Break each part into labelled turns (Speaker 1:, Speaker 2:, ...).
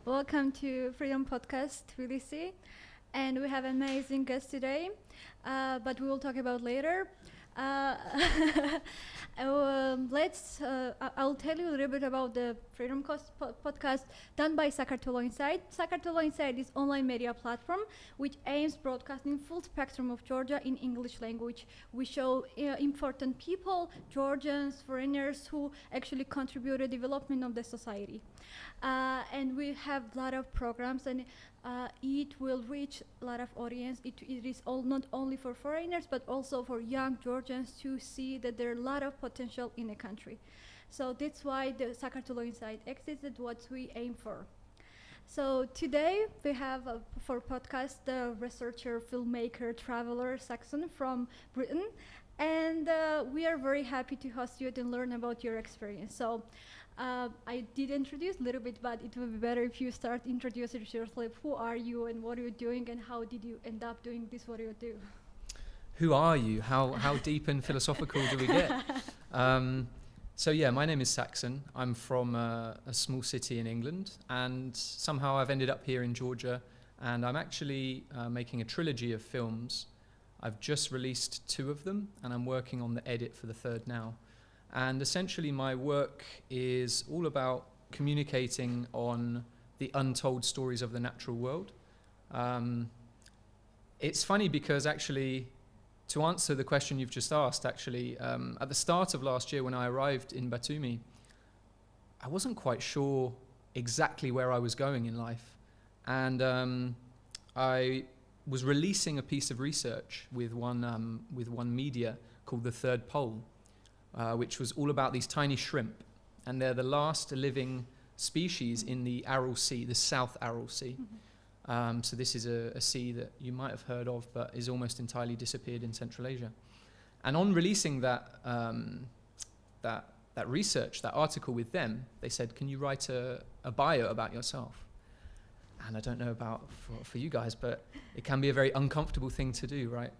Speaker 1: Welcome to Freedom Podcast, Tbilisi. And we have an amazing guest today, but we will talk about later. Uh, I'll tell you a little bit about the Freedom Podcast done by Sakartvelo Inside. Sakartvelo Inside is online media platform which aims broadcasting full spectrum of Georgia in English language. We show important people, Georgians, foreigners who actually contribute to the development of the society. And we have a lot of programs, and it will reach a lot of audience. It is all not only for foreigners but also for young Georgians to see that there are a lot of potential in the country. So that's why the Sakartvelo Inside existed, what we aim for. So today we have for podcast the researcher, filmmaker, traveler Saxon from Britain, and we are very happy to host you and learn about your experience. So I did introduce a little bit, but it would be better if you start introducing yourself. Who are you and what are you doing and how did you end up doing this, what do you do?
Speaker 2: Who are you? How deep and philosophical do we get? So my name is Saxon. I'm from a small city in England, and somehow I've ended up here in Georgia, and I'm actually making a trilogy of films. I've just released 2 of them, and I'm working on the edit for the 3rd now. And essentially my work is all about communicating on the untold stories of the natural world. It's funny because actually, to answer the question you've just asked, actually, at the start of last year when I arrived in Batumi, I wasn't quite sure exactly where I was going in life. And I was releasing a piece of research with one media called The Third Pole, which was all about these tiny shrimp. And they're the last living species in the Aral Sea, the South Aral Sea. Mm-hmm. So this is a sea that you might have heard of, but is almost entirely disappeared in Central Asia. And on releasing that research, that article with them, they said, can you write a bio about yourself? And I don't know about for you guys, but it can be a very uncomfortable thing to do, right?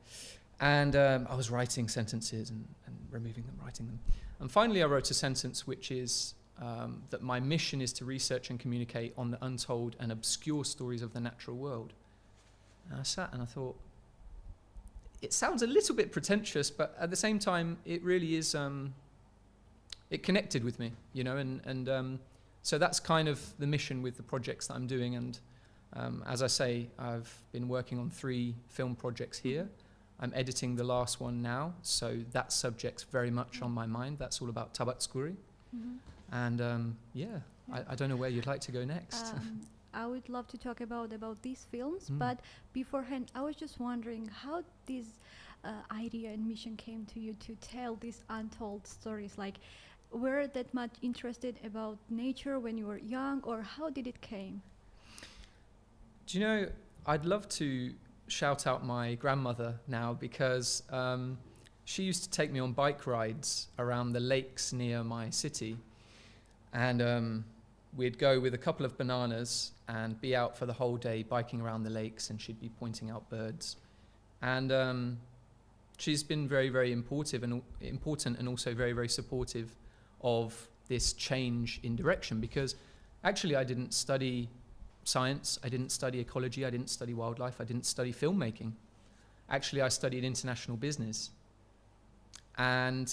Speaker 2: And I was writing sentences and removing them, writing them. And finally I wrote a sentence which is that my mission is to research and communicate on the untold and obscure stories of the natural world. And I sat and I thought, it sounds a little bit pretentious, but at the same time, it really is, it connected with me, you know, and so that's kind of the mission with the projects that I'm doing. And as I say, I've been working on 3 film projects here. I'm editing the last one now, so that subject's very much on my mind. That's all about Tabatskuri. Mm-hmm. And I don't know where you'd like to go next.
Speaker 1: I would love to talk about these films, but beforehand, I was just wondering how this idea and mission came to you to tell these untold stories. Like, were that much interested about nature when you were young, or how did it came?
Speaker 2: Do you know, I'd love to shout out my grandmother now, because she used to take me on bike rides around the lakes near my city, and we'd go with a couple of bananas and be out for the whole day biking around the lakes, and she'd be pointing out birds. And she's been very, very important and also very, very supportive of this change in direction, because actually I didn't study science, I didn't study ecology, I didn't study wildlife, I didn't study filmmaking. Actually, I studied international business. And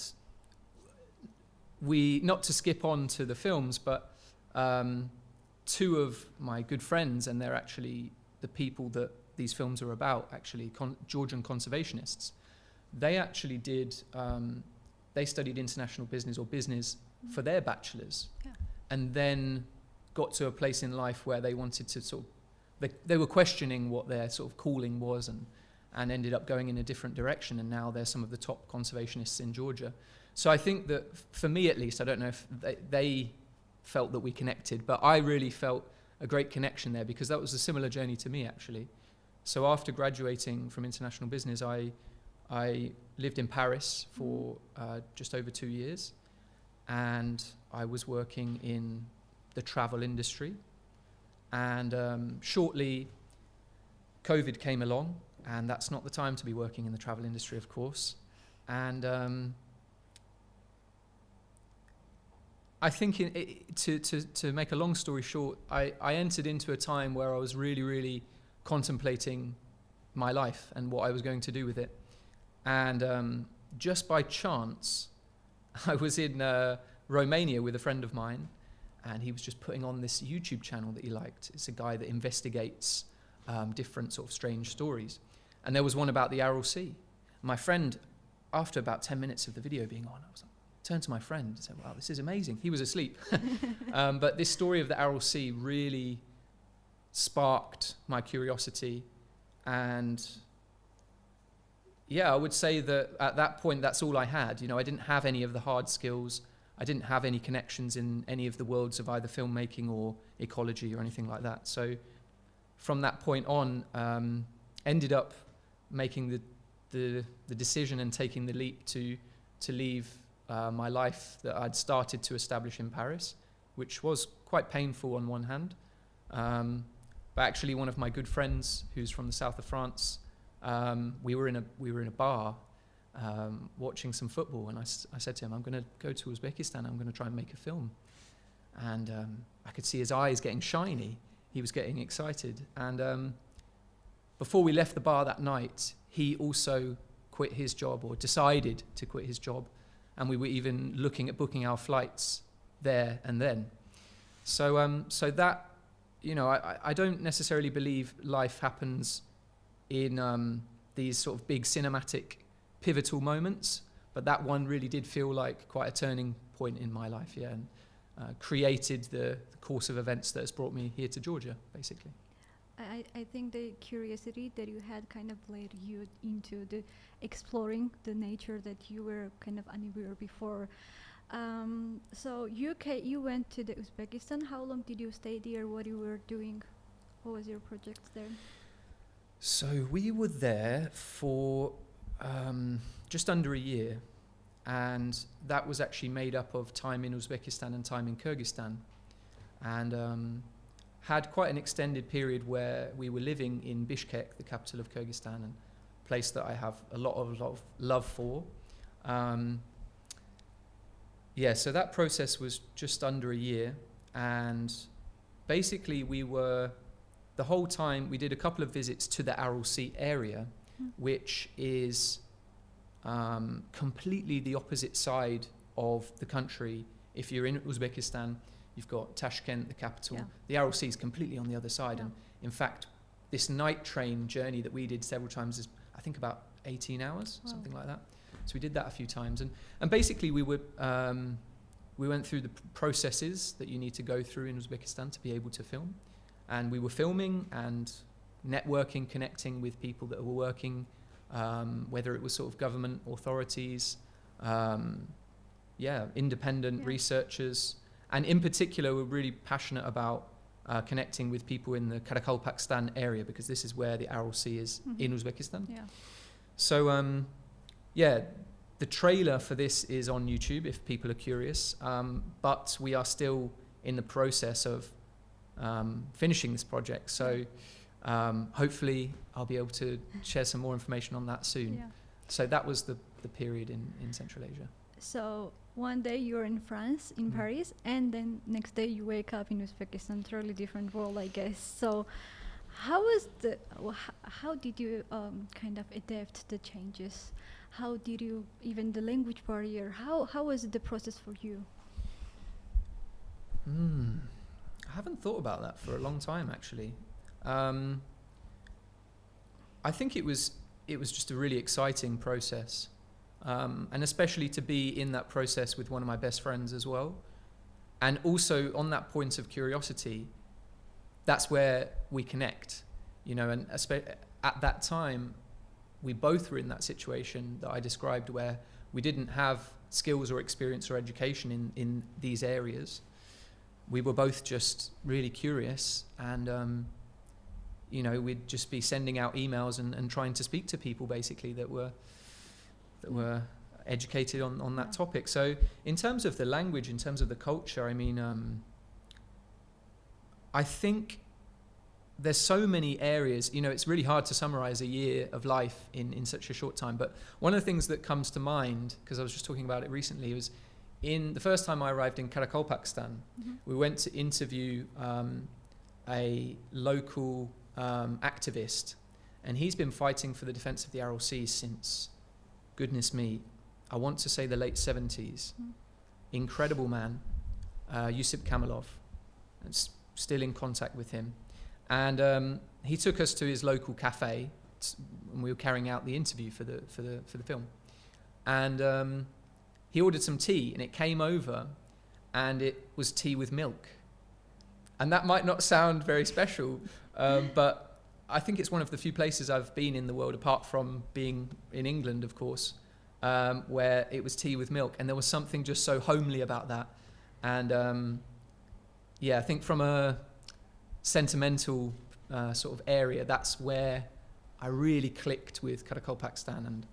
Speaker 2: not to skip on to the films, but 2 of my good friends, and they're actually the people that these films are about, actually Georgian conservationists, they actually they studied international business or business for their bachelors. Yeah. And then got to a place in life where they wanted to they were questioning what their sort of calling was, and ended up going in a different direction, and now they're some of the top conservationists in Georgia. So I think that for me at least, I don't know if they felt that we connected, but I really felt a great connection there, because that was a similar journey to me actually. So after graduating from international business, I lived in Paris for just over 2 years, and I was working in the travel industry, and shortly COVID came along, and that's not the time to be working in the travel industry, of course. And I think to make a long story short, I entered into a time where I was really, really contemplating my life and what I was going to do with it. And just by chance, I was in Romania with a friend of mine, and he was just putting on this YouTube channel that he liked. It's a guy that investigates different sort of strange stories. And there was one about the Aral Sea. My friend, after about 10 minutes of the video being on, I was like, turned to my friend and said, wow, this is amazing. He was asleep. But this story of the Aral Sea really sparked my curiosity. And yeah, I would say that at that point, that's all I had. You know, I didn't have any of the hard skills. I didn't have any connections in any of the worlds of either filmmaking or ecology or anything like that. So from that point on, ended up making the decision and taking the leap to leave my life that I'd started to establish in Paris, which was quite painful on one hand. But actually one of my good friends who's from the south of France, we were in a bar watching some football, and I said to him, I'm going to go to Uzbekistan, I'm going to try and make a film. And I could see his eyes getting shiny. He was getting excited. And before we left the bar that night, he also quit his job, or decided to quit his job. And we were even looking at booking our flights there and then. So that, you know, I don't necessarily believe life happens in these sort of big cinematic pivotal moments, but that one really did feel like quite a turning point in my life, yeah, and created the course of events that has brought me here to Georgia, basically.
Speaker 1: I think the curiosity that you had kind of led you into the exploring the nature that you were kind of unaware before. So you went to the Uzbekistan. How long did you stay there? What you were doing? What was your project there?
Speaker 2: So we were there for just under a year, and that was actually made up of time in Uzbekistan and time in Kyrgyzstan, and had quite an extended period where we were living in Bishkek, the capital of Kyrgyzstan, and a place that I have a lot of love for. So that process was just under a year, and basically the whole time we did a couple of visits to the Aral Sea area, which is completely the opposite side of the country. If you're in Uzbekistan, you've got Tashkent, the capital. Yeah. The Aral Sea is completely on the other side. Yeah. And in fact, this night train journey that we did several times is, I think, about 18 hours, something like that. So we did that a few times. And basically we went through the processes that you need to go through in Uzbekistan to be able to film. And we were filming and networking, connecting with people that were working, whether it was sort of government authorities, independent researchers. And in particular, we're really passionate about connecting with people in the Karakalpakstan area, because this is where the Aral Sea is in Uzbekistan. Yeah. So, the trailer for this is on YouTube if people are curious, but we are still in the process of finishing this project. So hopefully I'll be able to share some more information on that soon. Yeah. So that was the period in Central Asia.
Speaker 1: So one day you're in France, in Paris, and then next day you wake up in Uzbekistan, totally different world, I guess. So how did you kind of adapt the changes? How did you, even the language barrier, how was the process for you?
Speaker 2: I haven't thought about that for a long time, actually. I think it was just a really exciting process. And especially to be in that process with one of my best friends as well. And also on that point of curiosity, that's where we connect, you know, and at that time, we both were in that situation that I described where we didn't have skills or experience or education in these areas. We were both just really curious, and, you know, we'd just be sending out emails and trying to speak to people basically that were educated on that topic. So in terms of the language, in terms of the culture, I mean, I think there's so many areas, you know, it's really hard to summarize a year of life in such a short time. But one of the things that comes to mind, because I was just talking about it recently, was in the first time I arrived in Kyrgyzstan, we went to interview a local activist, and he's been fighting for the defense of the Aral Sea since, goodness me, I want to say the late 70s. Incredible man, Yusuf Kamilov. And still in contact with him. And he took us to his local cafe, and we were carrying out the interview for the film. And he ordered some tea, and it came over, and it was tea with milk. And that might not sound very special, but I think it's one of the few places I've been in the world, apart from being in England, of course, where it was tea with milk, and there was something just so homely about that. And yeah, I think from a sentimental sort of area, that's where I really clicked with Kyrgyzstan, and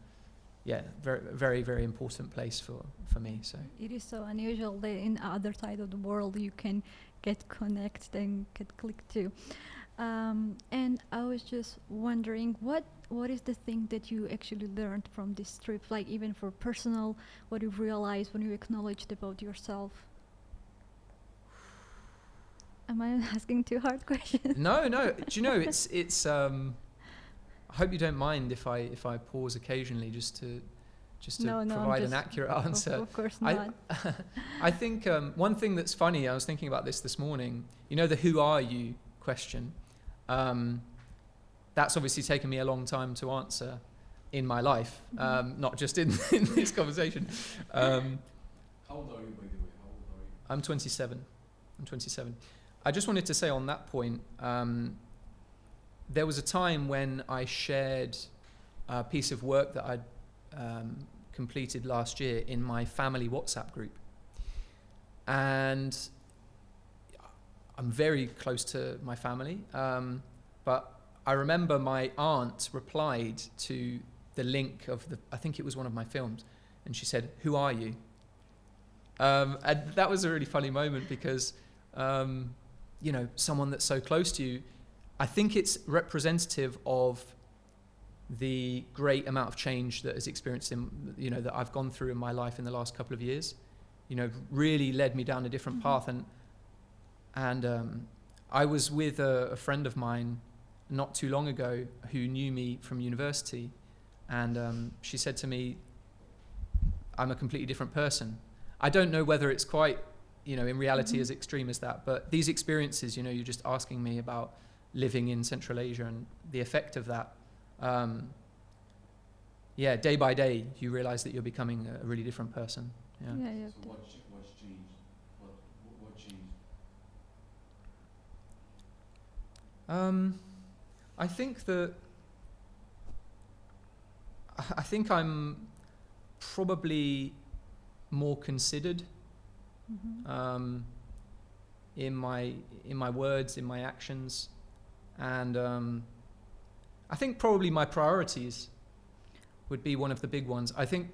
Speaker 2: yeah, very, very, very important place for me. So
Speaker 1: it is so unusual that in other side of the world you can get connected and get clicked to. And I was just wondering, what is the thing that you actually learned from this trip? Like even for personal, what you realized when you acknowledged about yourself? Am I asking too hard questions?
Speaker 2: No. Do you know it's I hope you don't mind if I pause occasionally just to provide an accurate answer.
Speaker 1: Of course not.
Speaker 2: I think one thing that's funny, I was thinking about this morning, you know, the who are you question, that's obviously taken me a long time to answer in my life, not just in this conversation.
Speaker 3: How old are you, by the way? How old are you?
Speaker 2: I'm 27. I just wanted to say on that point, there was a time when I shared a piece of work that I'd completed last year in my family WhatsApp group. And I'm very close to my family, but I remember my aunt replied to the link of I think it was one of my films, and she said, "Who are you?" And that was a really funny moment because, you know, someone that's so close to you, I think it's representative of the great amount of change that is experienced in, that I've gone through in my life in the last couple of years, really led me down a different path. And I was with a friend of mine not too long ago who knew me from university, and she said to me, I'm a completely different person. I don't know whether it's quite, in reality as extreme as that, but these experiences, you're just asking me about living in Central Asia and the effect of that. Day by day, you realize that you're becoming a really different person. Yeah.
Speaker 3: So what's changed? What changed?
Speaker 2: I think I'm probably more considered in my words, in my actions, and I think probably my priorities would be one of the big ones. I think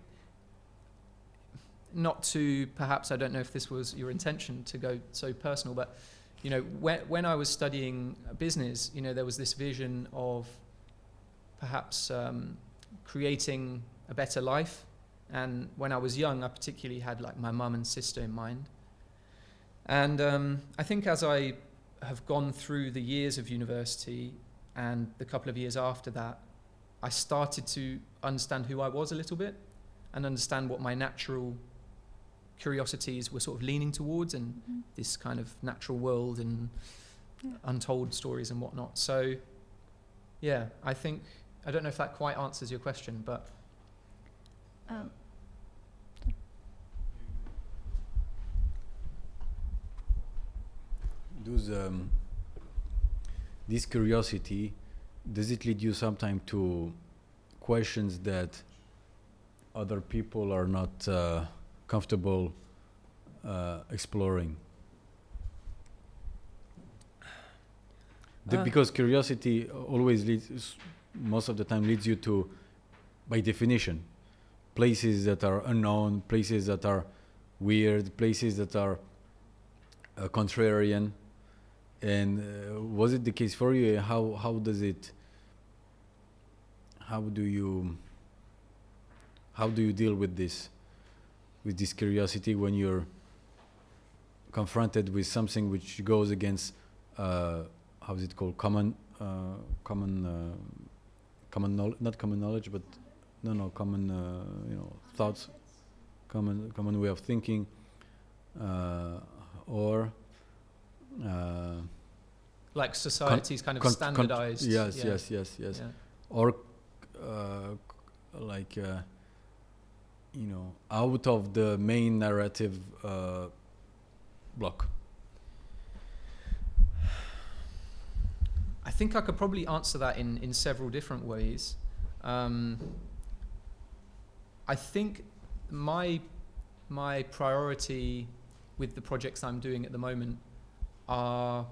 Speaker 2: not to, perhaps, I don't know if this was your intention to go so personal, but when I was studying business, there was this vision of perhaps creating a better life. And when I was young, I particularly had like my mum and sister in mind. And I think as I have gone through the years of university and the couple of years after that, I started to understand who I was a little bit and understand what my natural curiosities were sort of leaning towards, and this kind of natural world and untold stories and whatnot. So, yeah, I don't know if that quite answers your question, but...
Speaker 4: This curiosity, does it lead you sometimes to questions that other people are not comfortable exploring? Because curiosity always leads, most of the time leads you to, by definition, places that are unknown, places that are weird, places that are contrarian. And was it the case for you? How do you deal with this? with this curiosity when you're confronted with something which goes against how is it called, common not common knowledge, but common thoughts, common way of thinking, or
Speaker 2: like society's kind of standardized.
Speaker 4: Yes.
Speaker 2: Yeah.
Speaker 4: Or out of the main narrative block.
Speaker 2: I think I could probably answer that in several different ways. I think my priority with the projects I'm doing at the moment are,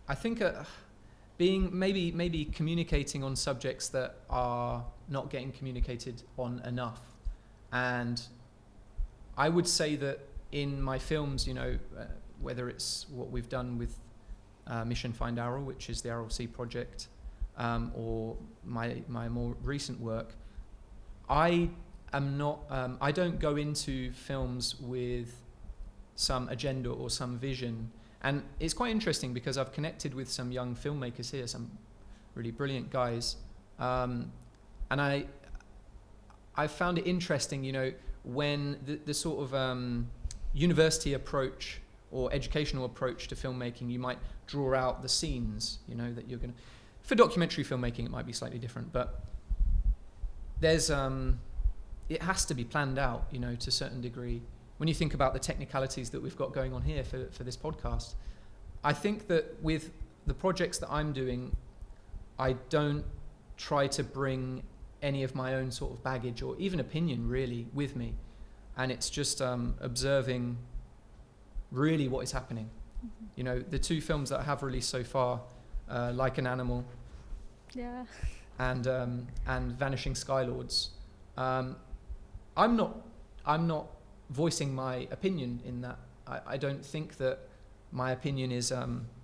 Speaker 2: I think, being maybe communicating on subjects that are not getting communicated on enough. And I would say that in my films, whether it's what we've done with Mission Find Aral, which is the Aral Sea project, or my more recent work, I don't go into films with some agenda or some vision. And it's quite interesting because I've connected with some young filmmakers here, some really brilliant guys, and I found it interesting, when the sort of university approach or educational approach to filmmaking, you might draw out the scenes, that you're going to. For documentary filmmaking, it might be slightly different, but there's it has to be planned out, to a certain degree. When you think about the technicalities that we've got going on here for this podcast, I think that with the projects that I'm doing, I don't try to bring any of my own sort of baggage or even opinion really with me. And it's just observing really what is happening. Mm-hmm. The two films that I have released so far, Like an Animal,
Speaker 1: yeah,
Speaker 2: and Vanishing Skylords. I'm not voicing my opinion in that. I don't think that my opinion is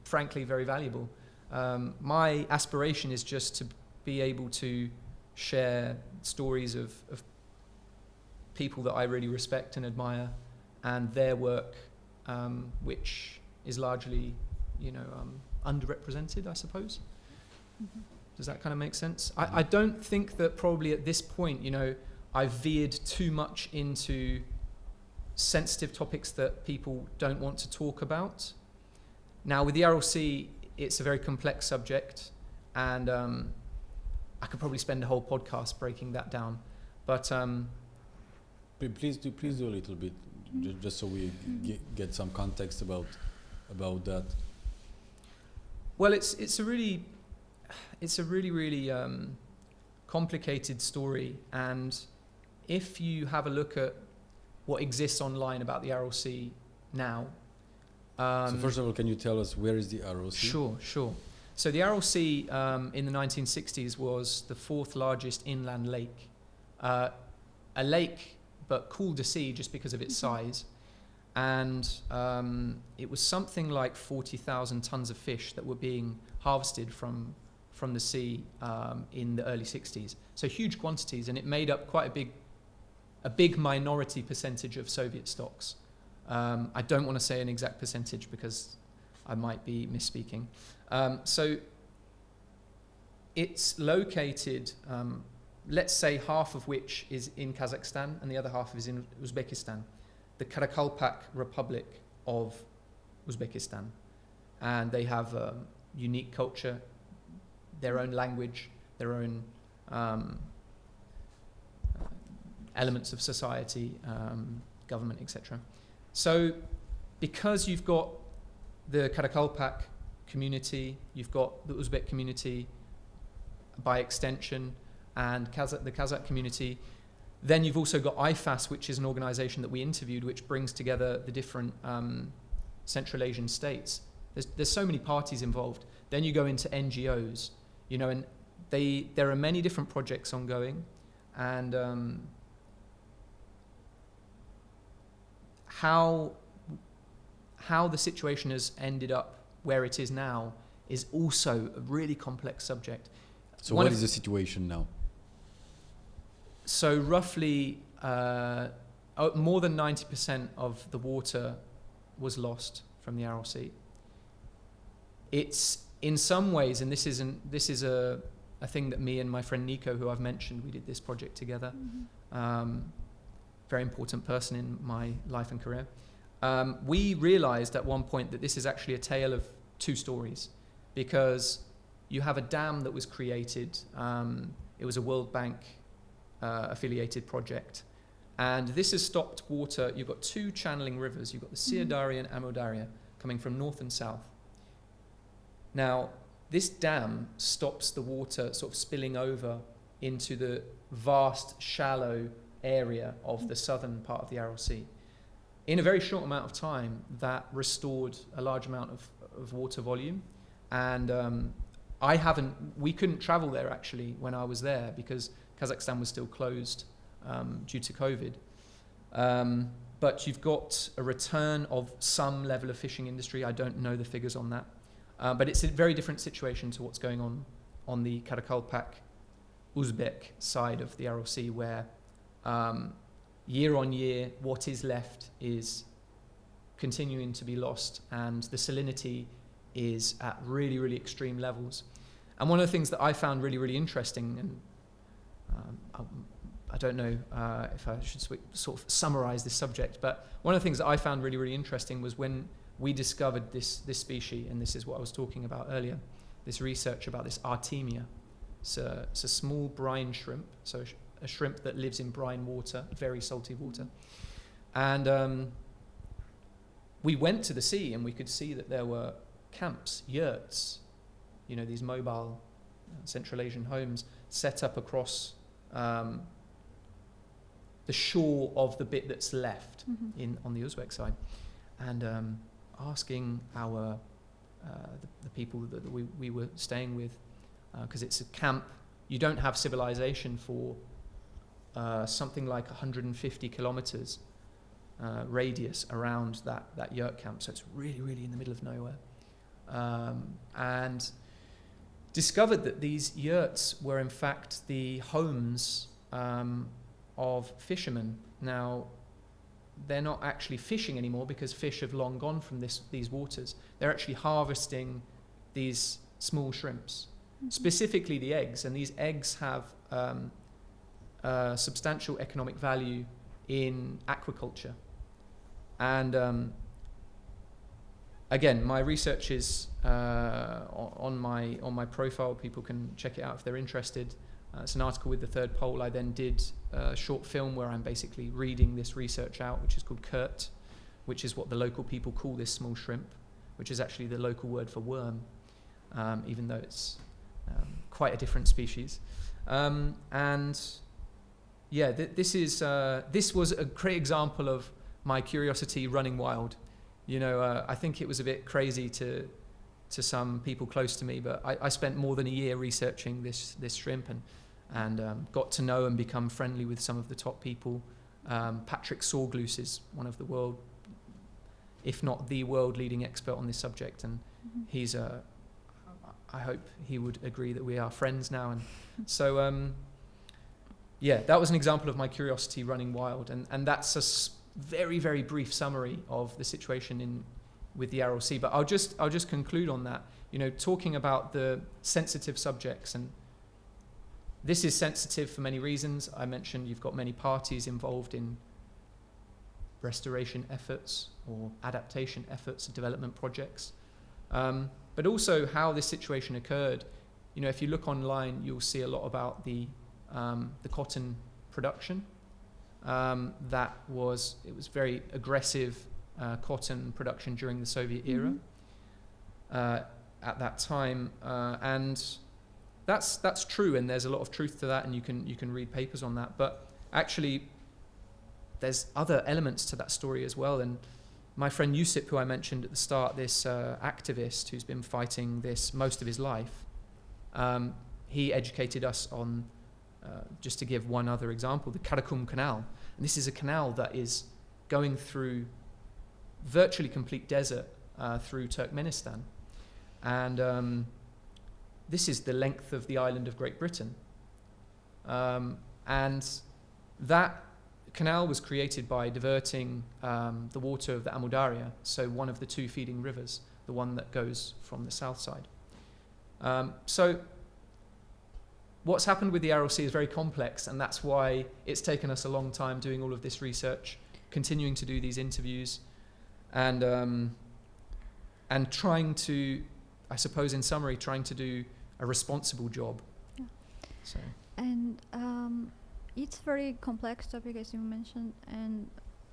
Speaker 2: frankly very valuable. My aspiration is just to be able to share stories of people that I really respect and admire, and their work, which is largely, underrepresented, I suppose. Mm-hmm. Does that kind of make sense? I don't think that probably at this point, I've veered too much into sensitive topics that people don't want to talk about. Now, with the Aral Sea, it's a very complex subject, and I could probably spend a whole podcast breaking that down. But
Speaker 4: please do a little bit, just so we get some context about that.
Speaker 2: Well, it's a really complicated story, and if you have a look at what exists online about the Aral Sea now.
Speaker 4: So first of all, can you tell us where is the Aral Sea?
Speaker 2: Sure. So the Aral Sea in the 1960s was the fourth largest inland lake. A lake, but called a sea just because of its size. And it was something like 40,000 tons of fish that were being harvested from the sea in the early 60s. So huge quantities, and it made up quite a big minority percentage of Soviet stocks. I don't want to say an exact percentage because I might be misspeaking. So it's located, let's say half of which is in Kazakhstan and the other half is in Uzbekistan, the Karakalpak Republic of Uzbekistan. And they have a unique culture, their own language, their own elements of society, government, etc. So because you've got the Karakalpak community, you've got the Uzbek community by extension, and the Kazakh community, then you've also got IFAS, which is an organization that we interviewed, which brings together the different Central Asian states. There's so many parties involved. Then you go into NGOs, and there are many different projects ongoing, and how the situation has ended up where it is now is also a really complex subject.
Speaker 4: So what is the situation now?
Speaker 2: So roughly more than 90% of the water was lost from the Aral Sea. It's in some ways, and this is a thing that me and my friend Nico, who I've mentioned, we did this project together. Very important person in my life and career. We realized at one point that this is actually a tale of two stories, because you have a dam that was created. It was a World Bank affiliated project, and this has stopped water. You've got two channeling rivers. You've got the Sirdari and Amudarya coming from north and south. Now, this dam stops the water sort of spilling over into the vast, shallow area of the southern part of the Aral Sea. In a very short amount of time, that restored a large amount of water volume. And we couldn't travel there actually when I was there, because Kazakhstan was still closed due to COVID. But you've got a return of some level of fishing industry. I don't know the figures on that. But it's a very different situation to what's going on the Karakalpak Uzbek side of the Aral Sea, where year on year what is left is continuing to be lost, and the salinity is at really, really extreme levels. And one of the things that I found really, really interesting, and I don't know if I should sort of summarize this subject, but one of the things that I found really, really interesting was when we discovered this species, and this is what I was talking about earlier, this research about this Artemia. It's a small brine shrimp, so a shrimp that lives in brine water, very salty water. And we went to the sea, and we could see that there were camps, yurts, these mobile Central Asian homes set up across the shore of the bit that's left on the Uzbek side. And asking the people that we were staying with, because it's a camp, you don't have civilization for something like 150 kilometers radius around that yurt camp, so it's really, really in the middle of nowhere. And discovered that these yurts were in fact the homes of fishermen. Now, they're not actually fishing anymore because fish have long gone from these waters. They're actually harvesting these small shrimps, specifically the eggs, and these eggs have substantial economic value in aquaculture. And again, my research is on my profile. People can check it out if they're interested. It's an article with the Third Pole. I then did a short film where I'm basically reading this research out, which is called Kurt, which is what the local people call this small shrimp, which is actually the local word for worm, even though it's quite a different species. And yeah, this was a great example of my curiosity running wild. I think it was a bit crazy to some people close to me, but I spent more than a year researching this shrimp and got to know and become friendly with some of the top people. Patrick Sorglus is one of the world, if not the world leading expert on this subject, and he's I hope he would agree that we are friends now. And so yeah, that was an example of my curiosity running wild, and that's a very, very brief summary of the situation with the Aral Sea. But I'll just conclude on that, talking about the sensitive subjects. And this is sensitive for many reasons. I mentioned you've got many parties involved in restoration efforts or adaptation efforts, development projects, but also how this situation occurred. If you look online, you'll see a lot about the cotton production. It was very aggressive cotton production during the Soviet era at that time, and that's true, and there's a lot of truth to that, and you can read papers on that. But actually, there's other elements to that story as well. And my friend Yusip, who I mentioned at the start, this activist who's been fighting this most of his life, he educated us on, just to give one other example, the Karakum Canal. And this is a canal that is going through virtually complete desert through Turkmenistan. And this is the length of the island of Great Britain. And that canal was created by diverting the water of the Amudarya, so one of the two feeding rivers, the one that goes from the south side. So what's happened with the Aral Sea is very complex, and that's why it's taken us a long time doing all of this research, continuing to do these interviews, and trying to, I suppose in summary, trying to do a responsible job.
Speaker 1: Yeah.
Speaker 2: So.
Speaker 1: And it's very complex topic, as you mentioned. And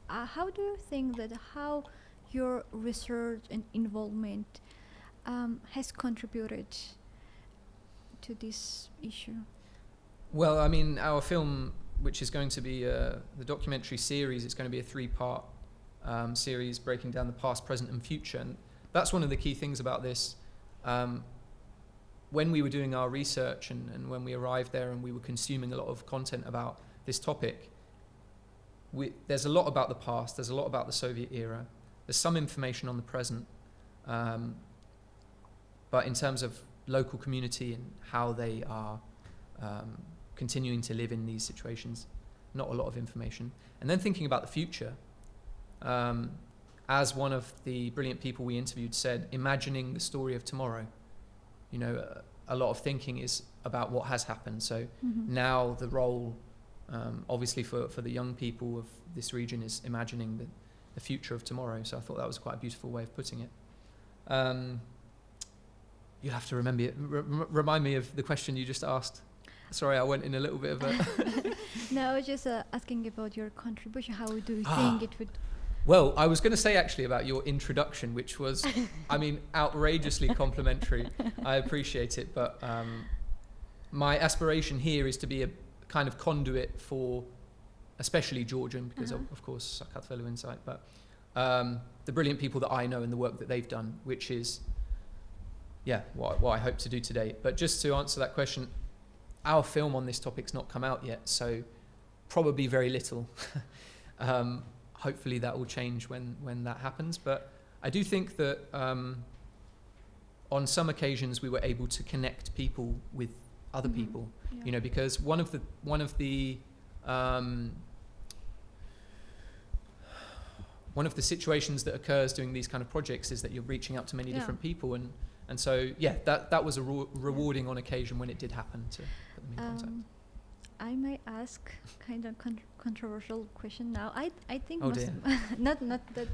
Speaker 1: how do you think that how your research and involvement has contributed to this issue?
Speaker 2: Well, I mean, our film, which is going to be the documentary series, it's going to be a 3-part series breaking down the past, present, and future. And that's one of the key things about this. When we were doing our research and when we arrived there and we were consuming a lot of content about this topic, there's a lot about the past, there's a lot about the Soviet era, there's some information on the present, but in terms of local community and how they are continuing to live in these situations, not a lot of information. And then thinking about the future, as one of the brilliant people we interviewed said, imagining the story of tomorrow. You know, a lot of thinking is about what has happened. So now the role, obviously for the young people of this region, is imagining the future of tomorrow. So I thought that was quite a beautiful way of putting it. You'll have to remind me of the question you just asked. Sorry, I went in a little bit of a...
Speaker 1: No, I was just asking about your contribution. How do you think it would...
Speaker 2: Well, I was going to say actually about your introduction, which was, I mean, outrageously complimentary. I appreciate it, but my aspiration here is to be a kind of conduit for, especially Georgian, because of course Sakartvelo Insight, but the brilliant people that I know and the work that they've done, which is, what I hope to do today. But just to answer that question, our film on this topic's not come out yet, so probably very little. Hopefully that will change when that happens. But I do think that on some occasions we were able to connect people with other people, you know, because one of the situations that occurs doing these kind of projects is that you're reaching out to many different people, and so that was a rewarding on occasion when it did happen to put them in contact.
Speaker 1: I might ask kind of controversial question now. I think not that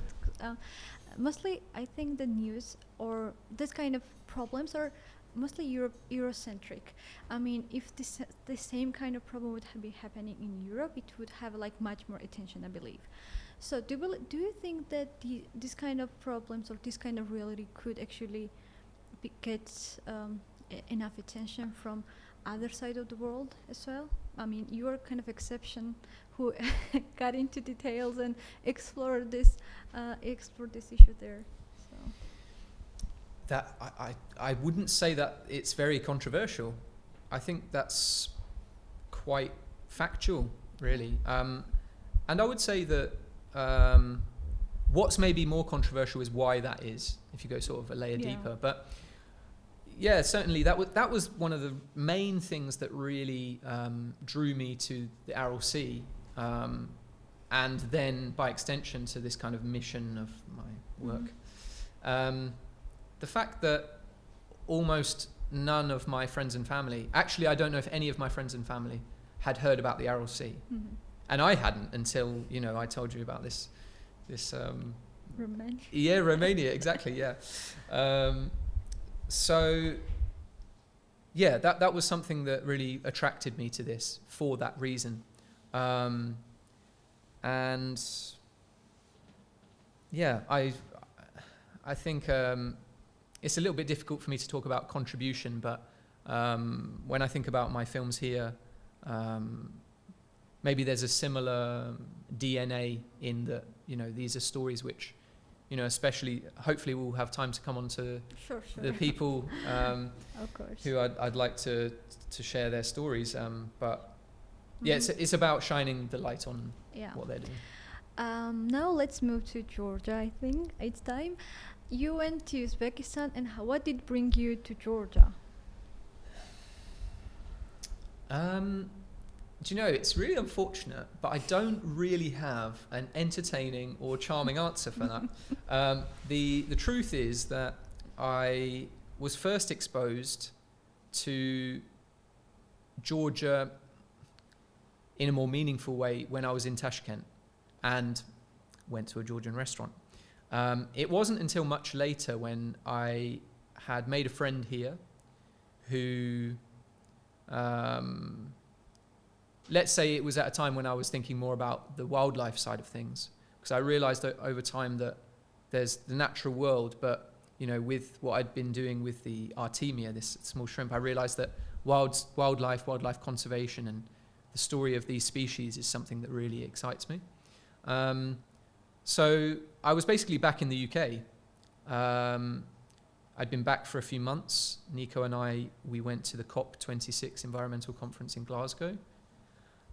Speaker 1: mostly I think the news or this kind of problems are mostly Eurocentric. I mean, if the same kind of problem would be happening in Europe, it would have like much more attention, I believe. So do you think that this kind of problems or this kind of reality could actually get enough attention from other side of the world as well? I mean, you are kind of exception who got into details and explored this issue there. So
Speaker 2: that I wouldn't say that it's very controversial. I think that's quite factual, really. And I would say that what's maybe more controversial is why that is, if you go sort of a layer deeper. But yeah, certainly that was one of the main things that really drew me to the Aral Sea, and then by extension to this kind of mission of my work. The fact that almost none of my friends and family, actually I don't know if any of my friends and family had heard about the Aral Sea, and I hadn't until I told you about this
Speaker 1: Romania.
Speaker 2: Yeah, Romania, exactly. So, that was something that really attracted me to this for that reason. And I think it's a little bit difficult for me to talk about contribution, but when I think about my films here, maybe there's a similar DNA in that, these are stories which, especially, hopefully we'll have time to come on to the people
Speaker 1: of course,
Speaker 2: who I'd like to share their stories. But it's about shining the light on what they're doing.
Speaker 1: Now let's move to Georgia. I think it's time. You went to Uzbekistan, and what did bring you to Georgia?
Speaker 2: Do you know, it's really unfortunate, but I don't really have an entertaining or charming answer for that. The truth is that I was first exposed to Georgia in a more meaningful way when I was in Tashkent and went to a Georgian restaurant. It wasn't until much later when I had made a friend here who, let's say it was at a time when I was thinking more about the wildlife side of things, because I realized that over time that there's the natural world, but you know, with what I'd been doing with the Artemia, this small shrimp, I realized that wildlife conservation and the story of these species is something that really excites me. So I was basically back in the UK. I'd been back for a few months. Nico and I, we went to the COP26 environmental conference in Glasgow.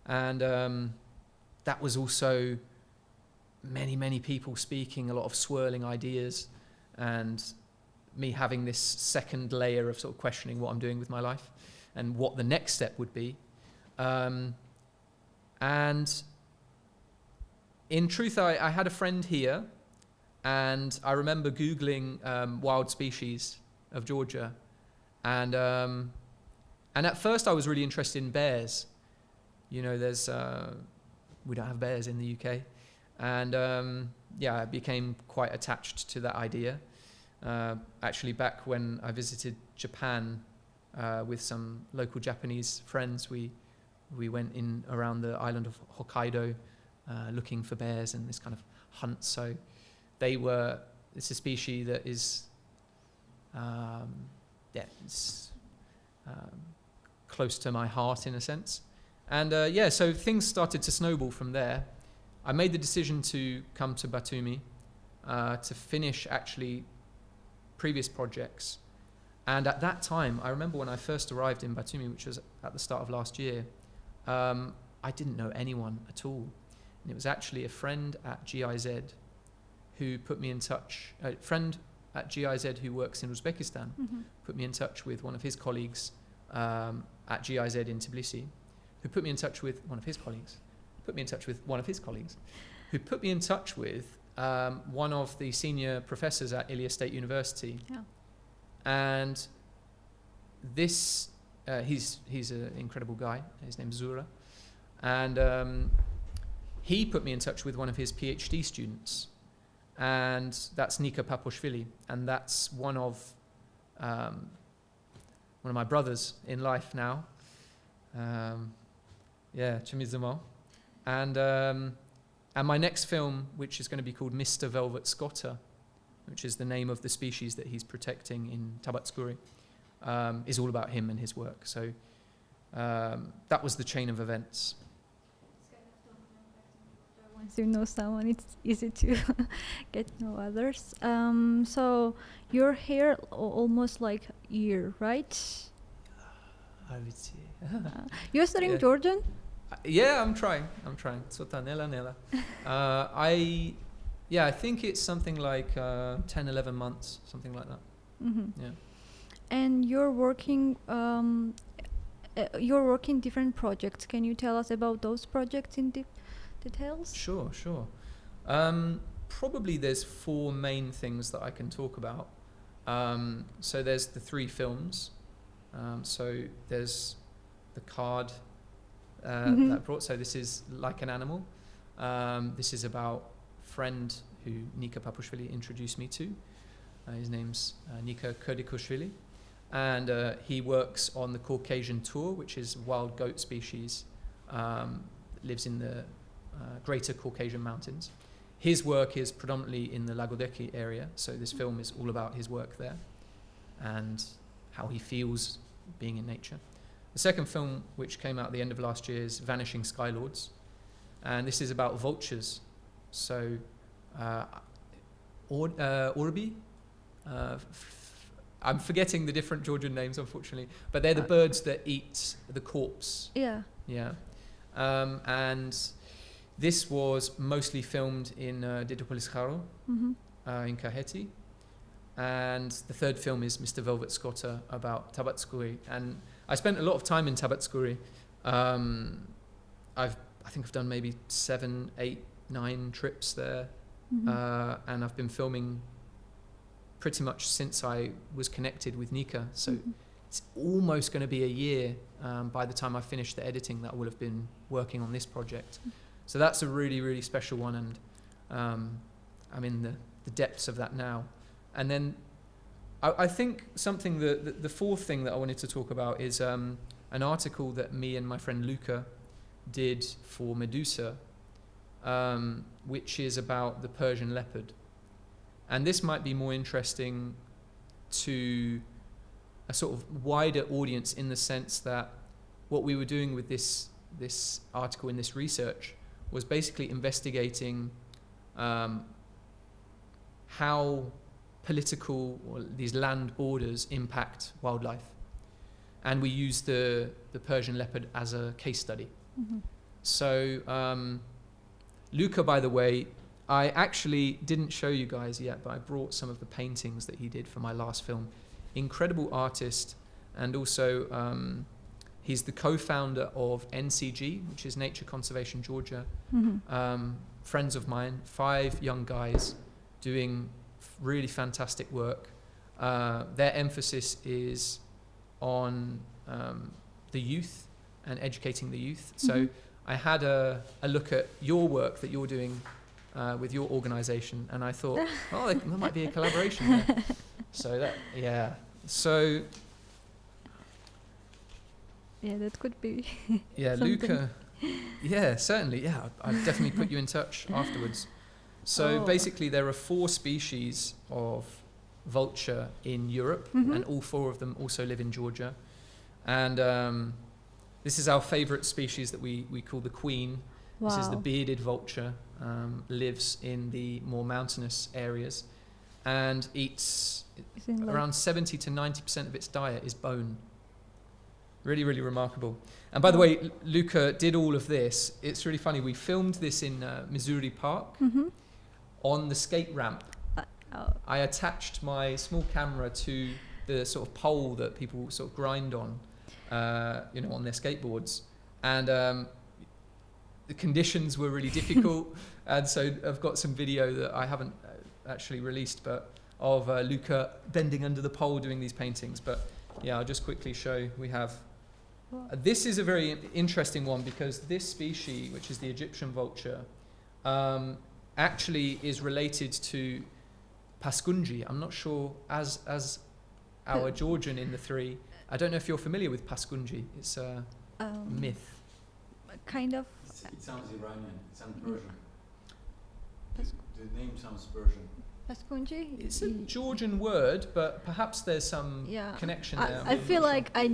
Speaker 2: And that was also many people speaking, a lot of swirling ideas, and me having this second layer of sort of questioning what I'm doing with my life and what the next step would be. And in truth, I had a friend here, and I remember Googling wild species of Georgia. And at first I was really interested in bears. You know, we don't have bears in the UK. And I became quite attached to that idea. Actually, back when I visited Japan with some local Japanese friends, we went in around the island of Hokkaido looking for bears and this kind of hunt. So it's a species that is, it's close to my heart in a sense. And so things started to snowball from there. I made the decision to come to Batumi to finish actually previous projects. And at that time, I remember when I first arrived in Batumi, which was at the start of last year, I didn't know anyone at all. And it was actually a friend at GIZ who put me in touch, a friend at GIZ who works in Uzbekistan, put me in touch with one of his colleagues at GIZ in Tbilisi, who put me in touch with one of his colleagues, who put me in touch with one of the senior professors at Ilia State University.
Speaker 1: Yeah.
Speaker 2: And this, he's an incredible guy. His name's Zura. And he put me in touch with one of his PhD students. And that's Nika Paposhvili. And that's one of my brothers in life now. Chimizamo. And my next film, which is going to be called Mr. Velvet Scotter, which is the name of the species that he's protecting in Tabatskuri, is all about him and his work. So that was the chain of events.
Speaker 1: Once you know someone, it's easy to get to know others. So you're here almost like a year, right? You're studying Georgian?
Speaker 2: Yeah, I'm trying. Sota nela. I think it's something like 10, 11 months, something like that.
Speaker 1: Mm-hmm.
Speaker 2: Yeah.
Speaker 1: And you're working different projects. Can you tell us about those projects in details?
Speaker 2: Sure. Probably there's 4 main things that I can talk about. So there's the 3 films. So there's the card that I brought. So this is Like an Animal. This is about a friend who Nika Paposhvili introduced me to. His name's Nika Kyrgyzstan. And he works on the Caucasian tour, which is wild goat species, lives in the greater Caucasian mountains. His work is predominantly in the Lagodeki area, so this film is all about his work there and how he feels being in nature. The second film, which came out at the end of last year, is Vanishing Skylords, and this is about vultures. So Orbi, I'm forgetting the different Georgian names, unfortunately, but they're the birds that eat the corpse.
Speaker 1: Yeah.
Speaker 2: And this was mostly filmed in Ditopolis Kharo, in Kaheti. And the third film is Mr. Velvet Scotter about Tabatskuri. And I spent a lot of time in Tabatskuri. I think I've done maybe 7, 8, 9 trips there, and I've been filming pretty much since I was connected with Nika. So it's almost going to be a year by the time I finish the editing that I will have been working on this project. So that's a really, really special one, and I'm in the depths of that now. And then I think something that the fourth thing that I wanted to talk about is an article that me and my friend Luca did for Medusa, which is about the Persian leopard. And this might be more interesting to a sort of wider audience, in the sense that what we were doing with this article in this research was basically investigating how political or these land borders impact wildlife. And we used the Persian leopard as a case study. So Luca, by the way, I actually didn't show you guys yet, but I brought some of the paintings that he did for my last film. Incredible artist, and also he's the co-founder of NCG, which is Nature Conservation Georgia. Friends of mine, 5 young guys doing really fantastic work. Their emphasis is on the youth and educating the youth. So I had a look at your work that you're doing with your organization, and I thought, oh, there might be a collaboration there. So that, yeah. So
Speaker 1: yeah, that could be.
Speaker 2: Yeah, Luca. Yeah, certainly. Yeah, I'll definitely put you in touch afterwards. So basically, there are 4 species of vulture in Europe, and all 4 of them also live in Georgia. And this is our favorite species that we call the queen. This is the bearded vulture. Lives in the more mountainous areas and eats around 70 to 90% of its diet is bone. Really, really remarkable. And by the way, Luca did all of this. It's really funny. We filmed this in Missouri Park on the skate ramp. I attached my small camera to the sort of pole that people sort of grind on, on their skateboards. And the conditions were really difficult. And so I've got some video that I haven't actually released, but of Luca bending under the pole doing these paintings. But yeah, I'll just quickly show. We have, this is a very interesting one, because this species, which is the Egyptian vulture, actually is related to Paskunji. I'm not sure, as our Georgian in the 3, I don't know if you're familiar with Paskunji. It's a myth.
Speaker 1: Kind of.
Speaker 4: It sounds Iranian. It sounds Persian. The name sounds Persian.
Speaker 1: Paskunji?
Speaker 2: It's a Georgian word, but perhaps there's some connection there.
Speaker 1: I feel like I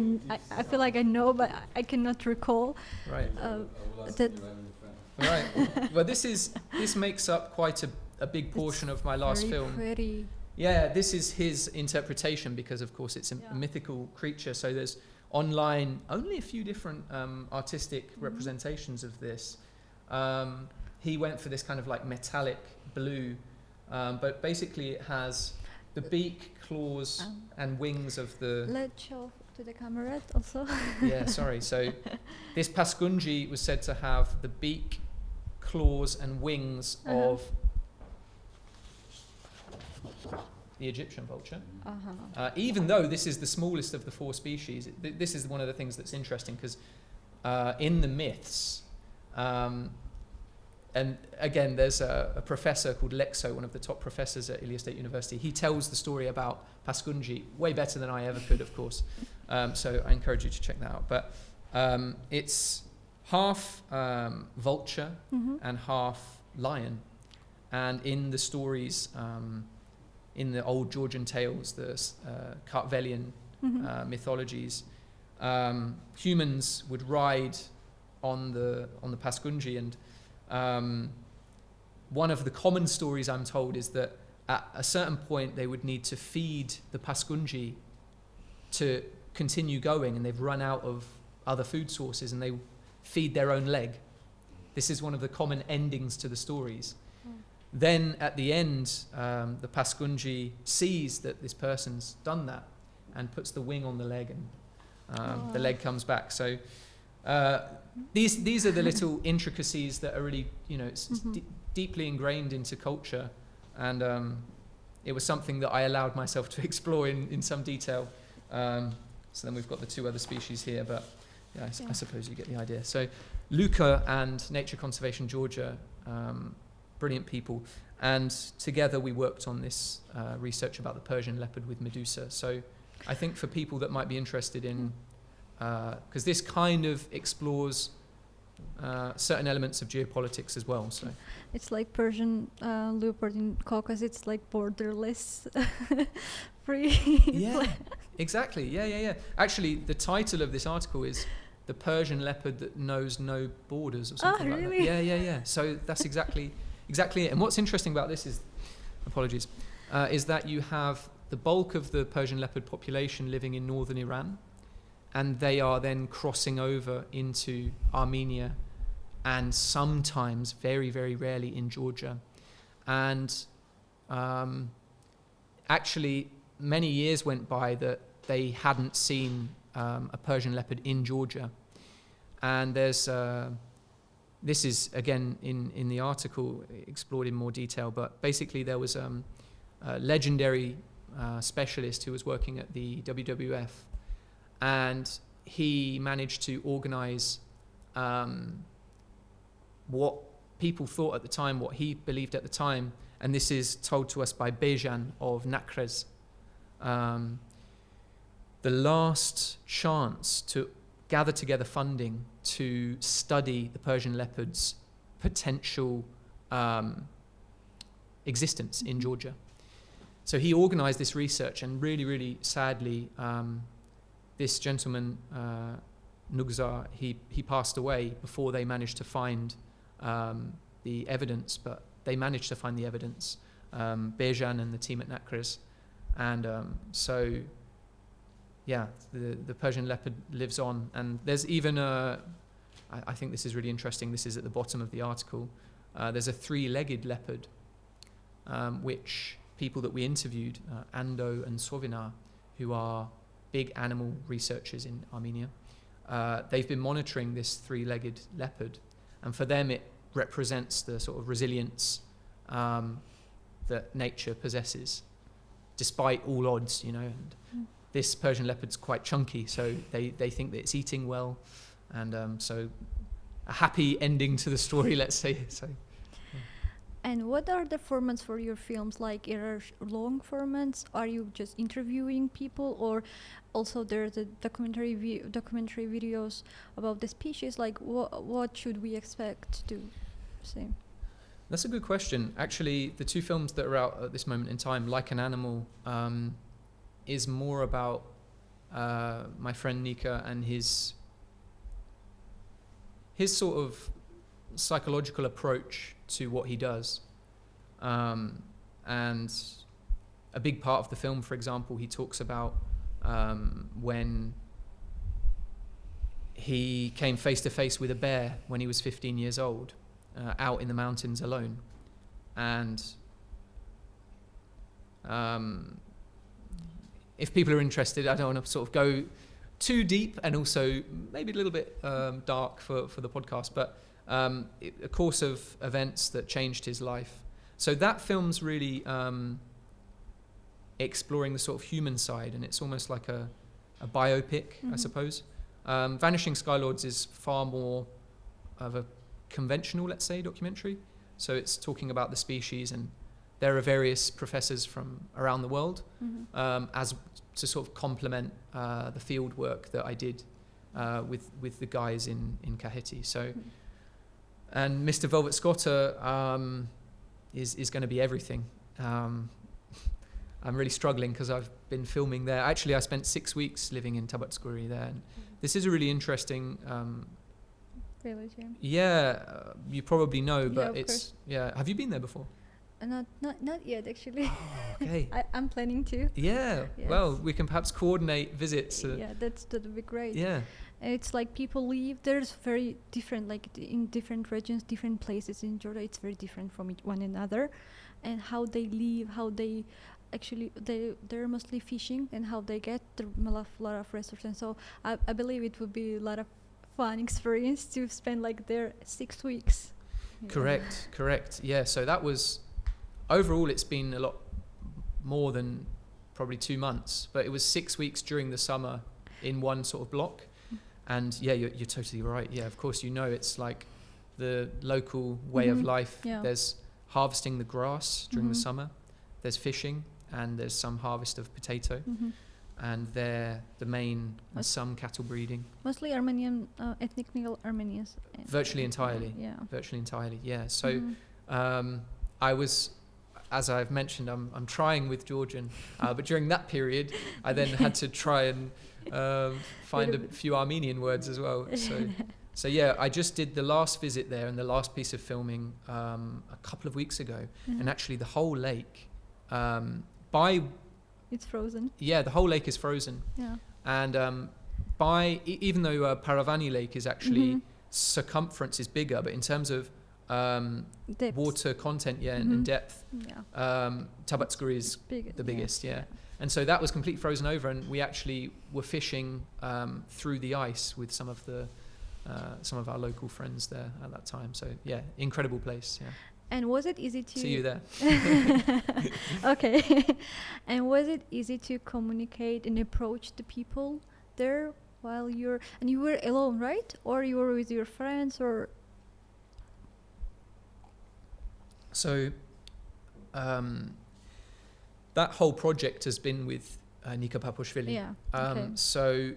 Speaker 1: feel like I know, but I cannot recall.
Speaker 2: Right.
Speaker 1: That.
Speaker 2: Right. Well, this makes up quite a big portion of my last film.
Speaker 1: Pretty.
Speaker 2: Yeah, this is his interpretation, because of course it's a mythical creature. So there's online only a few different artistic representations of this. He went for this kind of like metallic blue, but basically it has the beak, claws, and wings of the...
Speaker 1: Let's show to the camera also.
Speaker 2: Yeah, sorry. So this Paskunji was said to have the beak, claws, and wings of the Egyptian vulture. Even though this is the smallest of the 4 species, this is one of the things that's interesting, because in the myths, and again, there's a professor called Lexo, one of the top professors at Ilia State University. He tells the story about Paskunji way better than I ever could, of course. So I encourage you to check that out. But it's half vulture and half lion. And in the stories, in the old Georgian tales, the Kartvelian mythologies, humans would ride on the Paskunji, and one of the common stories I'm told is that at a certain point they would need to feed the Paskunji to continue going, and they've run out of other food sources, and they feed their own leg. This is one of the common endings to the stories. Then at the end, the Paskunji sees that this person's done that and puts the wing on the leg, and the leg comes back. So These are the little intricacies that are really, it's deeply ingrained into culture, and it was something that I allowed myself to explore in some detail. So then we've got the two other species here, but I suppose you get the idea. So Luca and Nature Conservation Georgia, brilliant people, and together we worked on this research about the Persian leopard with Medusa. So I think for people that might be interested in, because this kind of explores certain elements of geopolitics as well. So
Speaker 1: it's like Persian leopard in Caucasus. It's like borderless, free.
Speaker 2: Yeah, exactly. Yeah. Actually, the title of this article is "The Persian Leopard That Knows No Borders" or something like
Speaker 1: really?
Speaker 2: that. Yeah. So that's exactly it. And what's interesting about this is, is that you have the bulk of the Persian leopard population living in northern Iran, and they are then crossing over into Armenia and sometimes, very, very rarely, in Georgia. And actually, many years went by that they hadn't seen a Persian leopard in Georgia. And there's, this is, again, in the article, explored in more detail, but basically there was a legendary specialist who was working at the WWF, and he managed to organize what people thought at the time, what he believed at the time, and this is told to us by Bejan of Nakres, the last chance to gather together funding to study the Persian leopard's potential existence in Georgia. So he organized this research, and really, really sadly, this gentleman, Nugzar, he passed away before they managed to find the evidence, but they managed to find the evidence, Bejan and the team at Nakres. And so, yeah, the Persian leopard lives on. And there's even I think this is really interesting, this is at the bottom of the article, there's a 3-legged leopard, which people that we interviewed, Ando and Sovinar, who are big animal researchers in Armenia, they've been monitoring this 3-legged leopard, and for them it represents the sort of resilience that nature possesses, despite all odds, and this Persian leopard's quite chunky, so they think that it's eating well, and so a happy ending to the story, let's say. So.
Speaker 1: And what are the formats for your films? Like, are long formats? Are you just interviewing people, or also there's the documentary videos about the species? Like, what should we expect to see?
Speaker 2: That's a good question. Actually, the 2 films that are out at this moment in time, Like an Animal, is more about my friend Nika and his sort of psychological approach to what he does. And a big part of the film, for example, he talks about when he came face to face with a bear when he was 15 years old, out in the mountains alone. And if people are interested, I don't want to sort of go too deep, and also maybe a little bit dark for the podcast, but a course of events that changed his life. So that film's really exploring the sort of human side, and it's almost like a biopic, I suppose. Vanishing Skylords is far more of a conventional, let's say, documentary. So it's talking about the species, and there are various professors from around the world as to sort of complement the field work that I did with the guys in Kaheti. So. And Mr. Velvet Scotter is going to be everything. I'm really struggling because I've been filming there. Actually, I spent 6 weeks living in Tabatskuri there. And this is a really interesting
Speaker 1: village.
Speaker 2: Yeah, you probably know, but
Speaker 1: of course.
Speaker 2: Have you been there before?
Speaker 1: Not yet, actually.
Speaker 2: Oh, okay.
Speaker 1: I'm planning to.
Speaker 2: Yeah.
Speaker 1: Yes.
Speaker 2: Well, we can perhaps coordinate visits.
Speaker 1: That would be great.
Speaker 2: Yeah.
Speaker 1: And it's like people live. There's very different, like in different regions, different places in Georgia. It's very different from one another, and how they live, how they actually they're mostly fishing, and how they get a lot of resources. And so I believe it would be a lot of fun experience to spend like there 6 weeks. Yeah.
Speaker 2: Correct. Yeah, so that was, overall it's been a lot more than probably 2 months, but it was 6 weeks during the summer in one sort of block. And yeah, you're totally right. Yeah, of course, it's like the local way of life.
Speaker 1: Yeah.
Speaker 2: There's harvesting the grass during the summer, there's fishing, and there's some harvest of potato. And they're the main, and some cattle breeding.
Speaker 1: Mostly Armenian, ethnically Armenians.
Speaker 2: Virtually entirely. Yeah. So I was, as I've mentioned, I'm trying with Georgian, but during that period, I then had to try and find a few Armenian words as well. So yeah, I just did the last visit there and the last piece of filming a couple of weeks ago, and actually the whole lake,
Speaker 1: it's frozen.
Speaker 2: Yeah, the whole lake is frozen.
Speaker 1: Yeah.
Speaker 2: And even though Paravani Lake is actually circumference is bigger, but in terms of water content, and depth, Tbilisi is the biggest, And so that was completely frozen over, and we actually were fishing through the ice with some of our local friends there at that time. So yeah, incredible place. Yeah.
Speaker 1: And was it easy to
Speaker 2: see you there?
Speaker 1: Okay. And was it easy to communicate and approach the people there while you were alone, right? Or you were with your friends, or?
Speaker 2: So that whole project has been with Nika Paposhvili.
Speaker 1: Yeah. Okay.
Speaker 2: So,